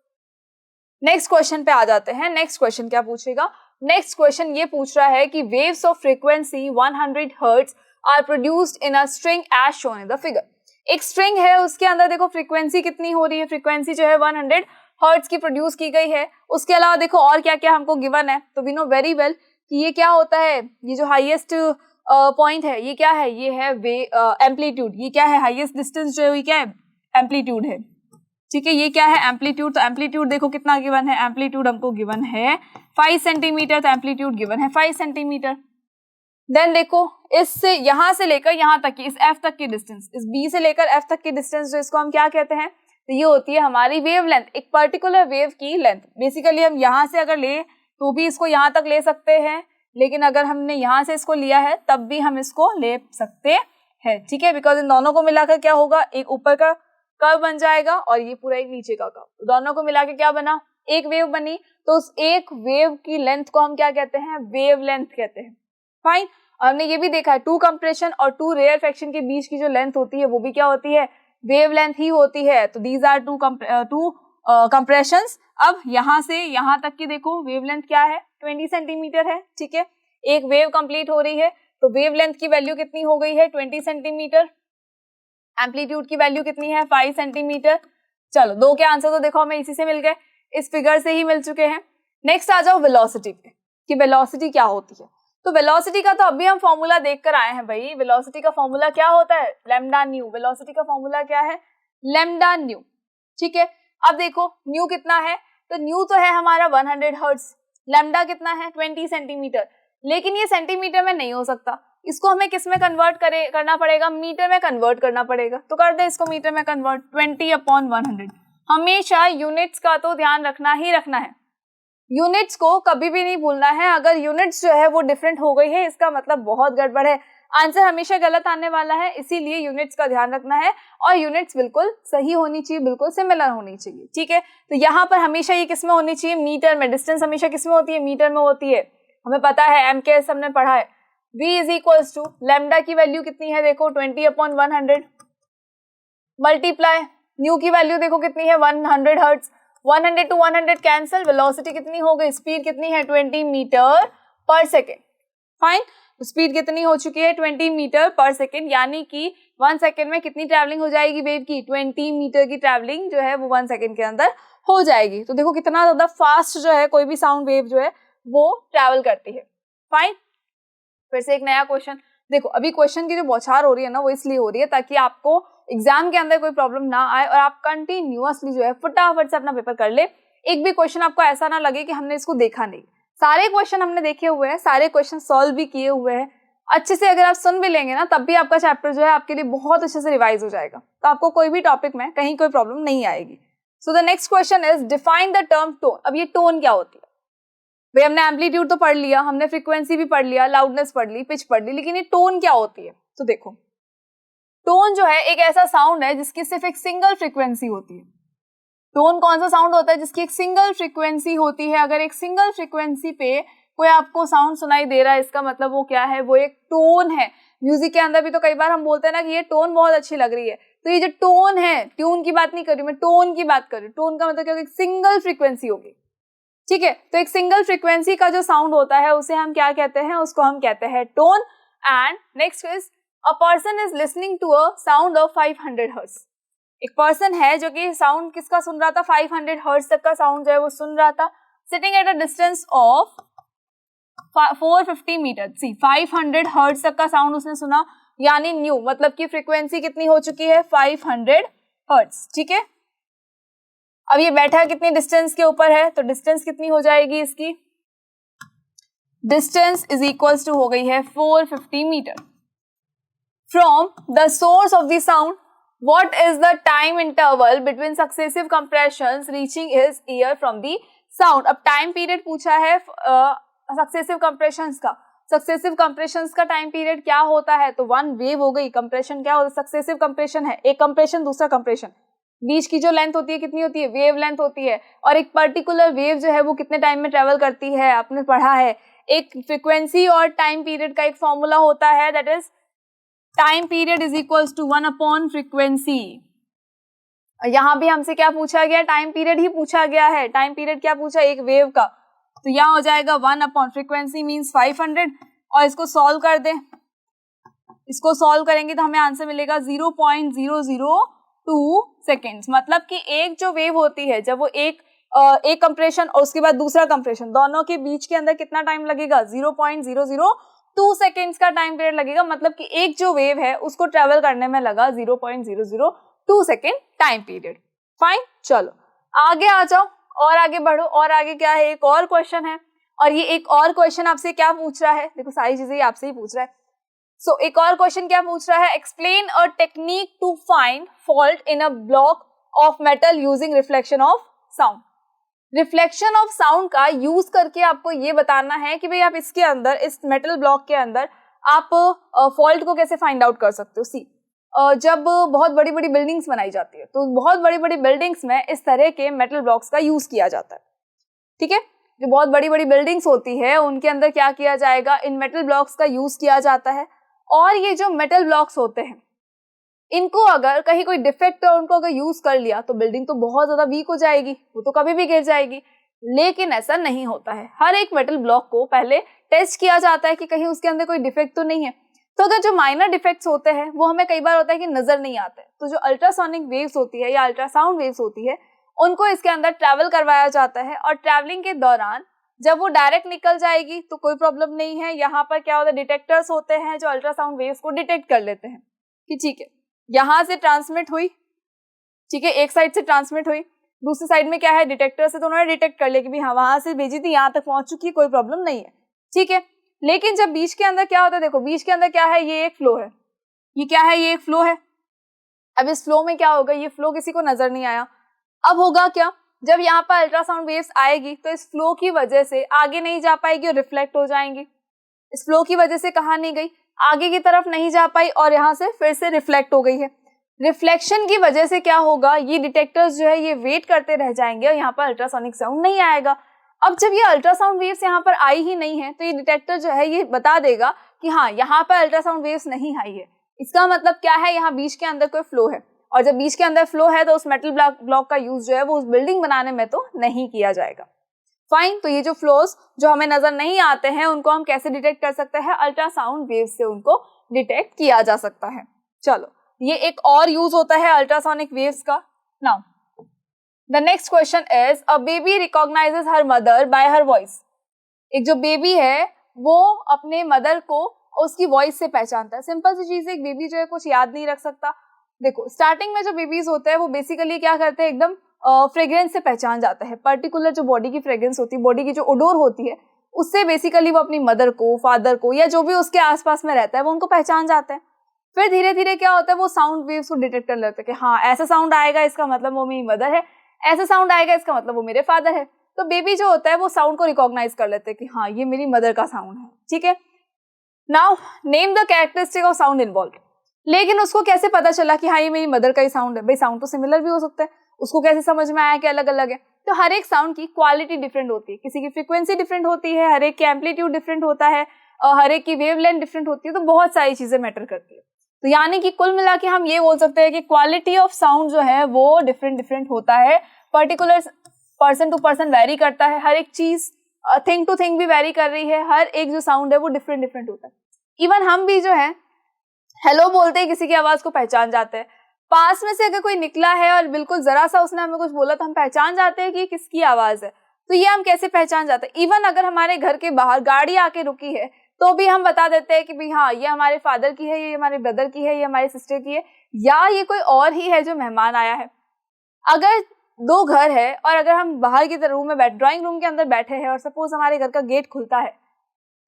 नेक्स्ट क्वेश्चन पे आ जाते हैं। नेक्स्ट क्वेश्चन क्या पूछेगा, नेक्स्ट क्वेश्चन ये पूछ रहा है कि waves of frequency 100 hertz are produced in a string as shown in the figure. एक स्ट्रिंग है, उसके अंदर देखो फ्रीक्वेंसी कितनी हो रही है, फ्रीक्वेंसी जो है 100 हर्ट्ज की प्रोड्यूस की गई है। उसके अलावा देखो और क्या क्या हमको गिवन है, तो वी नो वेरी वेल कि ये क्या होता है, ये जो हाईएस्ट पॉइंट है ये क्या है, ये है एम्पलीट्यूड। ये क्या है, हाईएस्ट डिस्टेंस जो है ये क्या है, एम्पलीट्यूड है, ठीक है। ये क्या है, एम्पलीट्यूड। तो एम्पलीट्यूड देखो कितना गिवन है, एम्पलीट्यूड हमको गिवन है 5 सेंटीमीटर, तो एम्पलीट्यूड गिवन है 5 सेंटीमीटर। देन देखो इससे यहाँ से लेकर यहाँ तक की, इस F तक की डिस्टेंस, इस B से लेकर F तक की डिस्टेंस जो इसको हम क्या कहते हैं, तो ये होती है हमारी वेव लेंथ, एक पर्टिकुलर वेव की लेंथ। बेसिकली हम यहाँ से अगर ले तो भी इसको यहाँ तक ले सकते हैं, लेकिन अगर हमने यहाँ से इसको लिया है तब भी हम इसको ले सकते हैं, ठीक है, बिकॉज इन दोनों को मिलाकर क्या होगा, एक ऊपर का कर्व बन जाएगा और ये पूरा एक नीचे का कर्व, दोनों को मिलाकर क्या बना, एक वेव बनी। तो उस एक वेव की लेंथ को हम क्या कहते हैं, वेव लेंथ कहते हैं। फाइन, हमने ये भी देखा है टू कंप्रेशन और टू रेयरफेक्शन के बीच की जो लेंथ होती है वो भी क्या होती है, वेव लेंथ ही होती है। तो दीज आर टू कंप्रेशंस। अब यहाँ से यहाँ तक की देखो वेव लेंथ क्या है, 20 सेंटीमीटर है, ठीक है, एक वेव कंप्लीट हो रही है, तो वेव लेंथ की वैल्यू कितनी हो गई है, 20 सेंटीमीटर। एम्पलीट्यूड की वैल्यू कितनी है, 5 सेंटीमीटर। चलो दो के आंसर तो देखो हमें इसी से मिल गए, इस फिगर से ही मिल चुके हैं। नेक्स्ट आ जाओ वेलोसिटी पे, कि वेलोसिटी क्या होती है। तो वेलोसिटी का तो अभी हम फॉर्मूला देख कर आए हैं भाई, वेलोसिटी का फॉर्मूला क्या होता है, लैम्डा न्यू। वेलोसिटी का फॉर्मूला क्या है, लैम्डा न्यू, ठीक है। अब देखो न्यू कितना है, तो न्यू तो है हमारा 100 हर्ट्ज, लैम्डा कितना है 20 सेंटीमीटर, लेकिन ये सेंटीमीटर में नहीं हो सकता, इसको हमें किस में कन्वर्ट करना पड़ेगा, मीटर में कन्वर्ट करना पड़ेगा। तो कर दे इसको मीटर में कन्वर्ट, 20/100। हमेशा यूनिट्स का तो ध्यान रखना ही रखना है, यूनिट्स को कभी भी नहीं भूलना है। अगर यूनिट्स जो है वो डिफरेंट हो गई है इसका मतलब बहुत गड़बड़ है, आंसर हमेशा गलत आने वाला है, इसीलिए यूनिट्स का ध्यान रखना है और यूनिट्स बिल्कुल सही होनी चाहिए, बिल्कुल सिमिलर होनी चाहिए, ठीक है। तो यहाँ पर हमेशा ये किस में होनी चाहिए, मीटर में। डिस्टेंस हमेशा किस में होती है, मीटर में होती है, हमें पता है, MKS हमने पढ़ा है। V is equals to lambda की वैल्यू कितनी है, देखो 20/100 मल्टीप्लाई न्यू की वैल्यू देखो कितनी है 100 हर्ट्ज, 100 to 100 कैंसिल, वेलोसिटी कितनी हो गई, स्पीड कितनी है 20 meter per second. Fine, speed कितनी हो चुकी है 20 मीटर पर सेकेंड, यानी कि 1 सेकेंड में कितनी ट्रैवलिंग हो जाएगी वेव की, 20 मीटर की ट्रैवलिंग जो है वो 1 सेकेंड के अंदर हो जाएगी। तो देखो कितना ज्यादा फास्ट जो है कोई भी साउंड वेव जो है वो ट्रैवल करती है। फाइन, फिर से एक नया क्वेश्चन देखो। अभी क्वेश्चन की जो बौछार हो रही है ना वो इसलिए हो रही है ताकि आपको एग्जाम के अंदर कोई प्रॉब्लम ना आए और आप कंटिन्यूअसली जो है फटाफट से अपना पेपर कर ले। एक भी क्वेश्चन आपको ऐसा ना लगे कि हमने इसको देखा नहीं, सारे क्वेश्चन हमने देखे हुए हैं, सारे क्वेश्चन सॉल्व भी किए हुए हैं, अच्छे से अगर आप सुन भी लेंगे ना तब भी आपका चैप्टर जो है आपके लिए बहुत अच्छे से रिवाइज हो जाएगा, तो आपको कोई भी टॉपिक में कहीं कोई प्रॉब्लम नहीं आएगी। So the next question is define the term tone. अब ये टोन क्या होती है भाई, हमने एम्पलीट्यूड तो पढ़ लिया, हमने फ्रीक्वेंसी भी पढ़ लिया, लाउडनेस पढ़ ली, पिच पढ़ ली, लेकिन ये टोन क्या होती है। तो देखो टोन जो है एक ऐसा साउंड है जिसकी सिर्फ एक सिंगल फ्रीक्वेंसी होती है। टोन कौन सा साउंड होता है जिसकी एक सिंगल फ्रीक्वेंसी होती है। अगर एक सिंगल फ्रीक्वेंसी पे कोई आपको साउंड सुनाई दे रहा है इसका मतलब वो क्या है, वो एक टोन है। म्यूजिक के अंदर भी तो कई बार हम बोलते हैं ना कि ये टोन बहुत अच्छी लग रही है, तो ये जो टोन है, ट्यून की बात नहीं कर रही मैं, टोन की बात कर रही हूँ। टोन का मतलब क्या, एक सिंगल फ्रीक्वेंसी होगी, ठीक है। तो एक सिंगल फ्रीक्वेंसी का जो साउंड होता है उसे हम क्या कहते हैं, उसको हम कहते हैं tone. And next is a person is listening to a sound of 500 hertz. एक पर्सन है जो कि साउंड किसका सुन रहा था, 500 हर्ट्ज तक का साउंड जो है वो सुन रहा था, sitting at a distance of 450 meter. See 500 hertz तक का साउंड उसने सुना, यानी न्यू मतलब की फ्रीक्वेंसी कितनी हो चुकी है 500 हर्ट्ज, ठीक है। अब ये बैठा कितनी डिस्टेंस के ऊपर है, तो डिस्टेंस कितनी हो जाएगी इसकी, डिस्टेंस इज इक्वल्स टू हो गई है 450 meter. From the source of the sound what is the time interval between successive compressions reaching his ear from the sound. अब टाइम पीरियड पूछा है सक्सेसिव कंप्रेशंस का, सक्सेसिव कंप्रेशंस का time period क्या होता है, तो वन वेव हो गई, कंप्रेशन क्या होता है, सक्सेसिव कंप्रेशन है, एक कंप्रेशन दूसरा कंप्रेशन, बीच की जो लेंथ होती है कितनी होती है, वेव लेंथ होती है, और एक पर्टिकुलर वेव जो है वो कितने टाइम में ट्रेवल करती है, आपने पढ़ा है। एक फ्रीक्वेंसी और टाइम पीरियड का एक फॉर्मूला होता है, that is time period is equals to 1 frequency. यहाँ भी हमसे क्या पूछा गया, टाइम पीरियड ही पूछा गया है। टाइम पीरियड क्या पूछा, एक वेव का, तो यहाँ हो जाएगा 1 फ्रीक्वेंसी मीन्स 500, और इसको सॉल्व कर दें, इसको सॉल्व करेंगे तो हमें आंसर मिलेगा 0.002 सेकेंड्स। मतलब कि एक जो वेव होती है जब वो एक कंप्रेशन और उसके बाद दूसरा कंप्रेशन, दोनों के बीच के अंदर कितना टाइम लगेगा, 0.002 सेकेंड्स का टाइम पीरियड लगेगा। मतलब कि एक जो वेव है उसको ट्रेवल करने में लगा 0.002 सेकेंड टाइम पीरियड। फाइन, चलो आगे आ जाओ और आगे बढ़ो। और आगे क्या है, एक और क्वेश्चन है, और ये एक और क्वेश्चन आपसे क्या पूछ रहा है, देखो सारी चीजें आपसे ही पूछ रहा है। सो एक और क्वेश्चन क्या पूछ रहा है, explain a technique to find fault in a block of metal using reflection of sound. Reflection of sound का यूज करके आपको ये बताना है कि भाई आप इसके अंदर, इस मेटल ब्लॉक के अंदर आप फॉल्ट को कैसे फाइंड आउट कर सकते हो। सी जब बहुत बड़ी बड़ी बिल्डिंग्स बनाई जाती है तो बहुत बड़ी बड़ी बिल्डिंग्स में इस तरह के मेटल ब्लॉक्स का यूज किया जाता है, ठीक है। जो बहुत बड़ी बड़ी बिल्डिंग्स होती है उनके अंदर क्या किया जाएगा, इन मेटल ब्लॉक्स का यूज किया जाता है। और ये जो मेटल ब्लॉक्स होते हैं इनको अगर कहीं कोई डिफेक्ट है, उनको अगर यूज कर लिया तो बिल्डिंग तो बहुत ज्यादा वीक हो जाएगी, वो तो कभी भी गिर जाएगी। लेकिन ऐसा नहीं होता है, हर एक मेटल ब्लॉक को पहले टेस्ट किया जाता है कि कहीं उसके अंदर कोई डिफेक्ट तो नहीं है। तो अगर जो माइनर डिफेक्ट्स होते हैं वो हमें कई बार होता है कि नजर नहीं आते, तो जो अल्ट्रासोनिक वेव्स होती है या अल्ट्रासाउंड वेव्स होती है उनको इसके अंदर ट्रैवल करवाया जाता है। और ट्रैवलिंग के दौरान जब वो डायरेक्ट निकल जाएगी तो कोई प्रॉब्लम नहीं है। यहाँ पर क्या होता है, डिटेक्टर्स होते हैं जो अल्ट्रासाउंड वेव्स को डिटेक्ट कर लेते हैं कि ठीक है यहाँ से ट्रांसमिट हुई, ठीक है, एक साइड से ट्रांसमिट हुई, दूसरी साइड में क्या है, डिटेक्टर से तो उन्होंने डिटेक्ट कर लिया कि भाई हाँ वहां से भेजी थी, यहाँ तक पहुंच चुकी है, कोई प्रॉब्लम नहीं है, ठीक है। लेकिन जब बीच के अंदर क्या होता है, देखो बीच के अंदर क्या है, ये एक फ्लो है, ये क्या है, ये एक फ्लो है। अब इस फ्लो में क्या होगा, ये फ्लो किसी को नजर नहीं आया। अब होगा क्या, जब यहाँ पर अल्ट्रासाउंड वेव्स आएगी तो इस फ्लो की वजह से आगे नहीं जा पाएगी और रिफ्लेक्ट हो जाएंगी। इस फ्लो की वजह से कहाँ नहीं गई, आगे की तरफ नहीं जा पाई और यहाँ से फिर से रिफ्लेक्ट हो गई है। रिफ्लेक्शन की वजह से क्या होगा, ये डिटेक्टर्स जो है ये वेट करते रह जाएंगे और यहाँ पर अल्ट्रासोनिक साउंड नहीं आएगा। अब जब ये अल्ट्रासाउंड वेव्स यहाँ पर आई ही नहीं है तो ये डिटेक्टर जो है ये बता देगा कि हाँ यहाँ पर अल्ट्रासाउंड वेव्स नहीं आई है। इसका मतलब क्या है, यहाँ बीच के अंदर कोई फ्लो है, और जब बीच के अंदर फ्लो है तो उस मेटल ब्लॉक का यूज जो है वो उस बिल्डिंग बनाने में तो नहीं किया जाएगा। फाइन, तो ये जो फ्लोज जो हमें नजर नहीं आते हैं उनको हम कैसे डिटेक्ट कर सकते हैं, अल्ट्रासाउंड वेव से उनको डिटेक्ट किया जा सकता है। चलो ये एक और यूज होता है अल्ट्रासोनिक वेव्स का। Now the next question is, a baby recognises her mother by her voice. एक जो बेबी है वो अपने मदर को उसकी वॉइस से पहचानता है। सिंपल सी चीज है, एक बेबी जो है कुछ याद नहीं रख सकता। देखो स्टार्टिंग में जो बेबीज होते हैं वो बेसिकली क्या करते हैं, एकदम फ्रेग्रेंस से पहचान जाता है। पर्टिकुलर जो बॉडी की फ्रेग्रेंस होती है, बॉडी की जो ओडोर होती है, उससे बेसिकली वो अपनी मदर को, फादर को या जो भी उसके आसपास में रहता है वो उनको पहचान जाते हैं। फिर धीरे धीरे क्या होता है, वो साउंड वेव्स को डिटेक्ट कर लेते हैं कि हाँ ऐसा साउंड आएगा इसका मतलब वो मेरी मदर है, ऐसा साउंड आएगा इसका मतलब वो मेरे फादर है। तो बेबी जो होता है वो साउंड को रिकॉग्नाइज कर लेते हैं कि हाँ ये मेरी मदर का साउंड है, ठीक है। Now name the characteristic of sound involve. लेकिन उसको कैसे पता चला कि हाँ ये मेरी मदर का ही साउंड है, भाई साउंड तो सिमिलर भी हो सकता है, उसको कैसे समझ में आया कि अलग अलग है। तो हर एक साउंड की क्वालिटी डिफरेंट होती है, किसी की फ्रीक्वेंसी डिफरेंट होती है, हर एक की एम्पलीट्यूड डिफरेंट होता है, हर एक की वेवलेंथ डिफरेंट होती है, तो बहुत सारी चीजें मैटर करती है। तो यानी कि कुल मिला के हम ये बोल सकते हैं कि क्वालिटी ऑफ साउंड जो है वो डिफरेंट डिफरेंट होता है, particular person to person vary करता है, हर एक चीज थिंग टू थिंग भी वेरी कर रही है, हर एक जो साउंड है वो डिफरेंट डिफरेंट होता है। इवन हम भी जो है हेलो बोलते ही किसी की आवाज को पहचान जाते हैं। पास में से अगर कोई निकला है और बिल्कुल जरा सा उसने हमें कुछ बोला तो हम पहचान जाते हैं कि किसकी आवाज है। तो ये हम कैसे पहचान जाते हैं, इवन अगर हमारे घर के बाहर गाड़ी आके रुकी है तो भी हम बता देते हैं कि भाई हाँ ये हमारे फादर की है, ये हमारे ब्रदर की है, ये हमारी सिस्टर की है, या ये कोई और ही है जो मेहमान आया है। अगर दो घर है और अगर हम बाहर की रूम में ड्राइंग रूम के अंदर बैठे हैं और सपोज हमारे घर का गेट खुलता है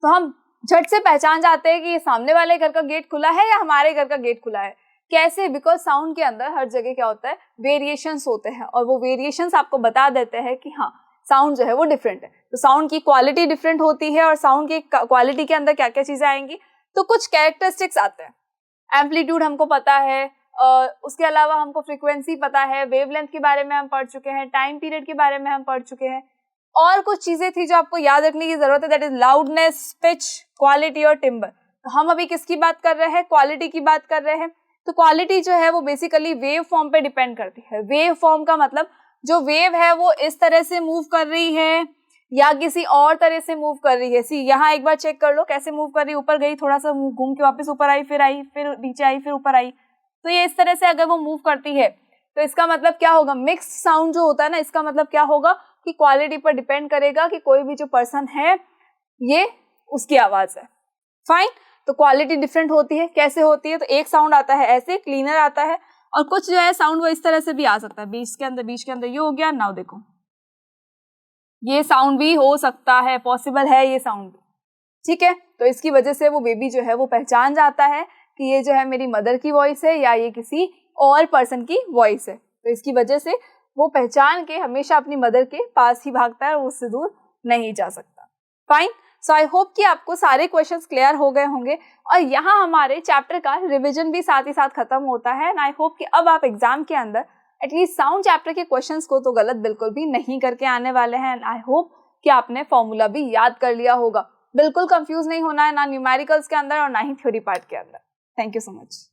तो हम झट से पहचान जाते हैं कि ये सामने वाले घर का गेट खुला है या हमारे घर का गेट खुला है। कैसे, बिकॉज साउंड के अंदर हर जगह क्या होता है, वेरिएशंस होते हैं और वो वेरिएशंस आपको बता देते हैं कि हाँ साउंड जो है वो डिफरेंट है। तो साउंड की क्वालिटी डिफरेंट होती है और साउंड की क्वालिटी के अंदर क्या क्या चीजें आएंगी, तो कुछ कैरेक्टरिस्टिक्स आते हैं। एम्पलीट्यूड हमको पता है, उसके अलावा हमको फ्रीक्वेंसी पता है, वेवलेंथ के बारे में हम पढ़ चुके हैं, टाइम पीरियड के बारे में हम पढ़ चुके हैं, और कुछ चीजें थी जो आपको याद रखने की जरूरत है, that is loudness, pitch, quality और टिम्बर। तो हम अभी किसकी बात कर रहे हैं, क्वालिटी की बात कर रहे हैं। तो क्वालिटी जो है वो बेसिकली वेव फॉर्म पे डिपेंड करती है। वेव फॉर्म का मतलब जो वेव है वो इस तरह से मूव कर रही है या किसी और तरह से मूव कर रही है। सी यहाँ एक बार चेक कर लो कैसे मूव कर रही है, ऊपर गई, थोड़ा सा घूम के वापस ऊपर आई, फिर नीचे आई, फिर ऊपर आई। तो ये इस तरह से अगर वो मूव करती है तो इसका मतलब क्या होगा, मिक्स साउंड जो होता है ना, इसका मतलब क्या होगा कि क्वालिटी पर डिपेंड करेगा कि कोई भी जो पर्सन है ये उसकी आवाज है। फाइन, तो क्वालिटी डिफरेंट होती है। कैसे होती है, तो एक साउंड आता है ऐसे, क्लीनर आता है, और कुछ जो है साउंड वो इस तरह से भी आ सकता है, बीच के अंदर ये हो गया। नाउ देखो ये साउंड भी हो सकता है, पॉसिबल है ये साउंड भी, ठीक है। तो इसकी वजह से वो बेबी जो है वो पहचान जाता है कि ये जो है मेरी मदर की वॉइस है या ये किसी और पर्सन की वॉइस है। तो इसकी वजह से वो पहचान के हमेशा अपनी मदर के पास ही भागता है और उससे दूर नहीं जा सकता। फाइन। सो आई होप कि आपको सारे क्वेश्चंस क्लियर हो गए होंगे और यहाँ हमारे चैप्टर का रिवीजन भी साथ ही साथ खत्म होता है। एंड आई होप कि अब आप एग्जाम के अंदर एटलीस्ट साउंड चैप्टर के क्वेश्चंस को तो गलत बिल्कुल भी नहीं करके आने वाले हैं। एंड आई होप कि आपने फॉर्मूला भी याद कर लिया होगा। बिल्कुल कंफ्यूज नहीं होना है, ना न्यूमेरिकल्स के अंदर और ना ही थ्योरी पार्ट के अंदर। Thank you so much.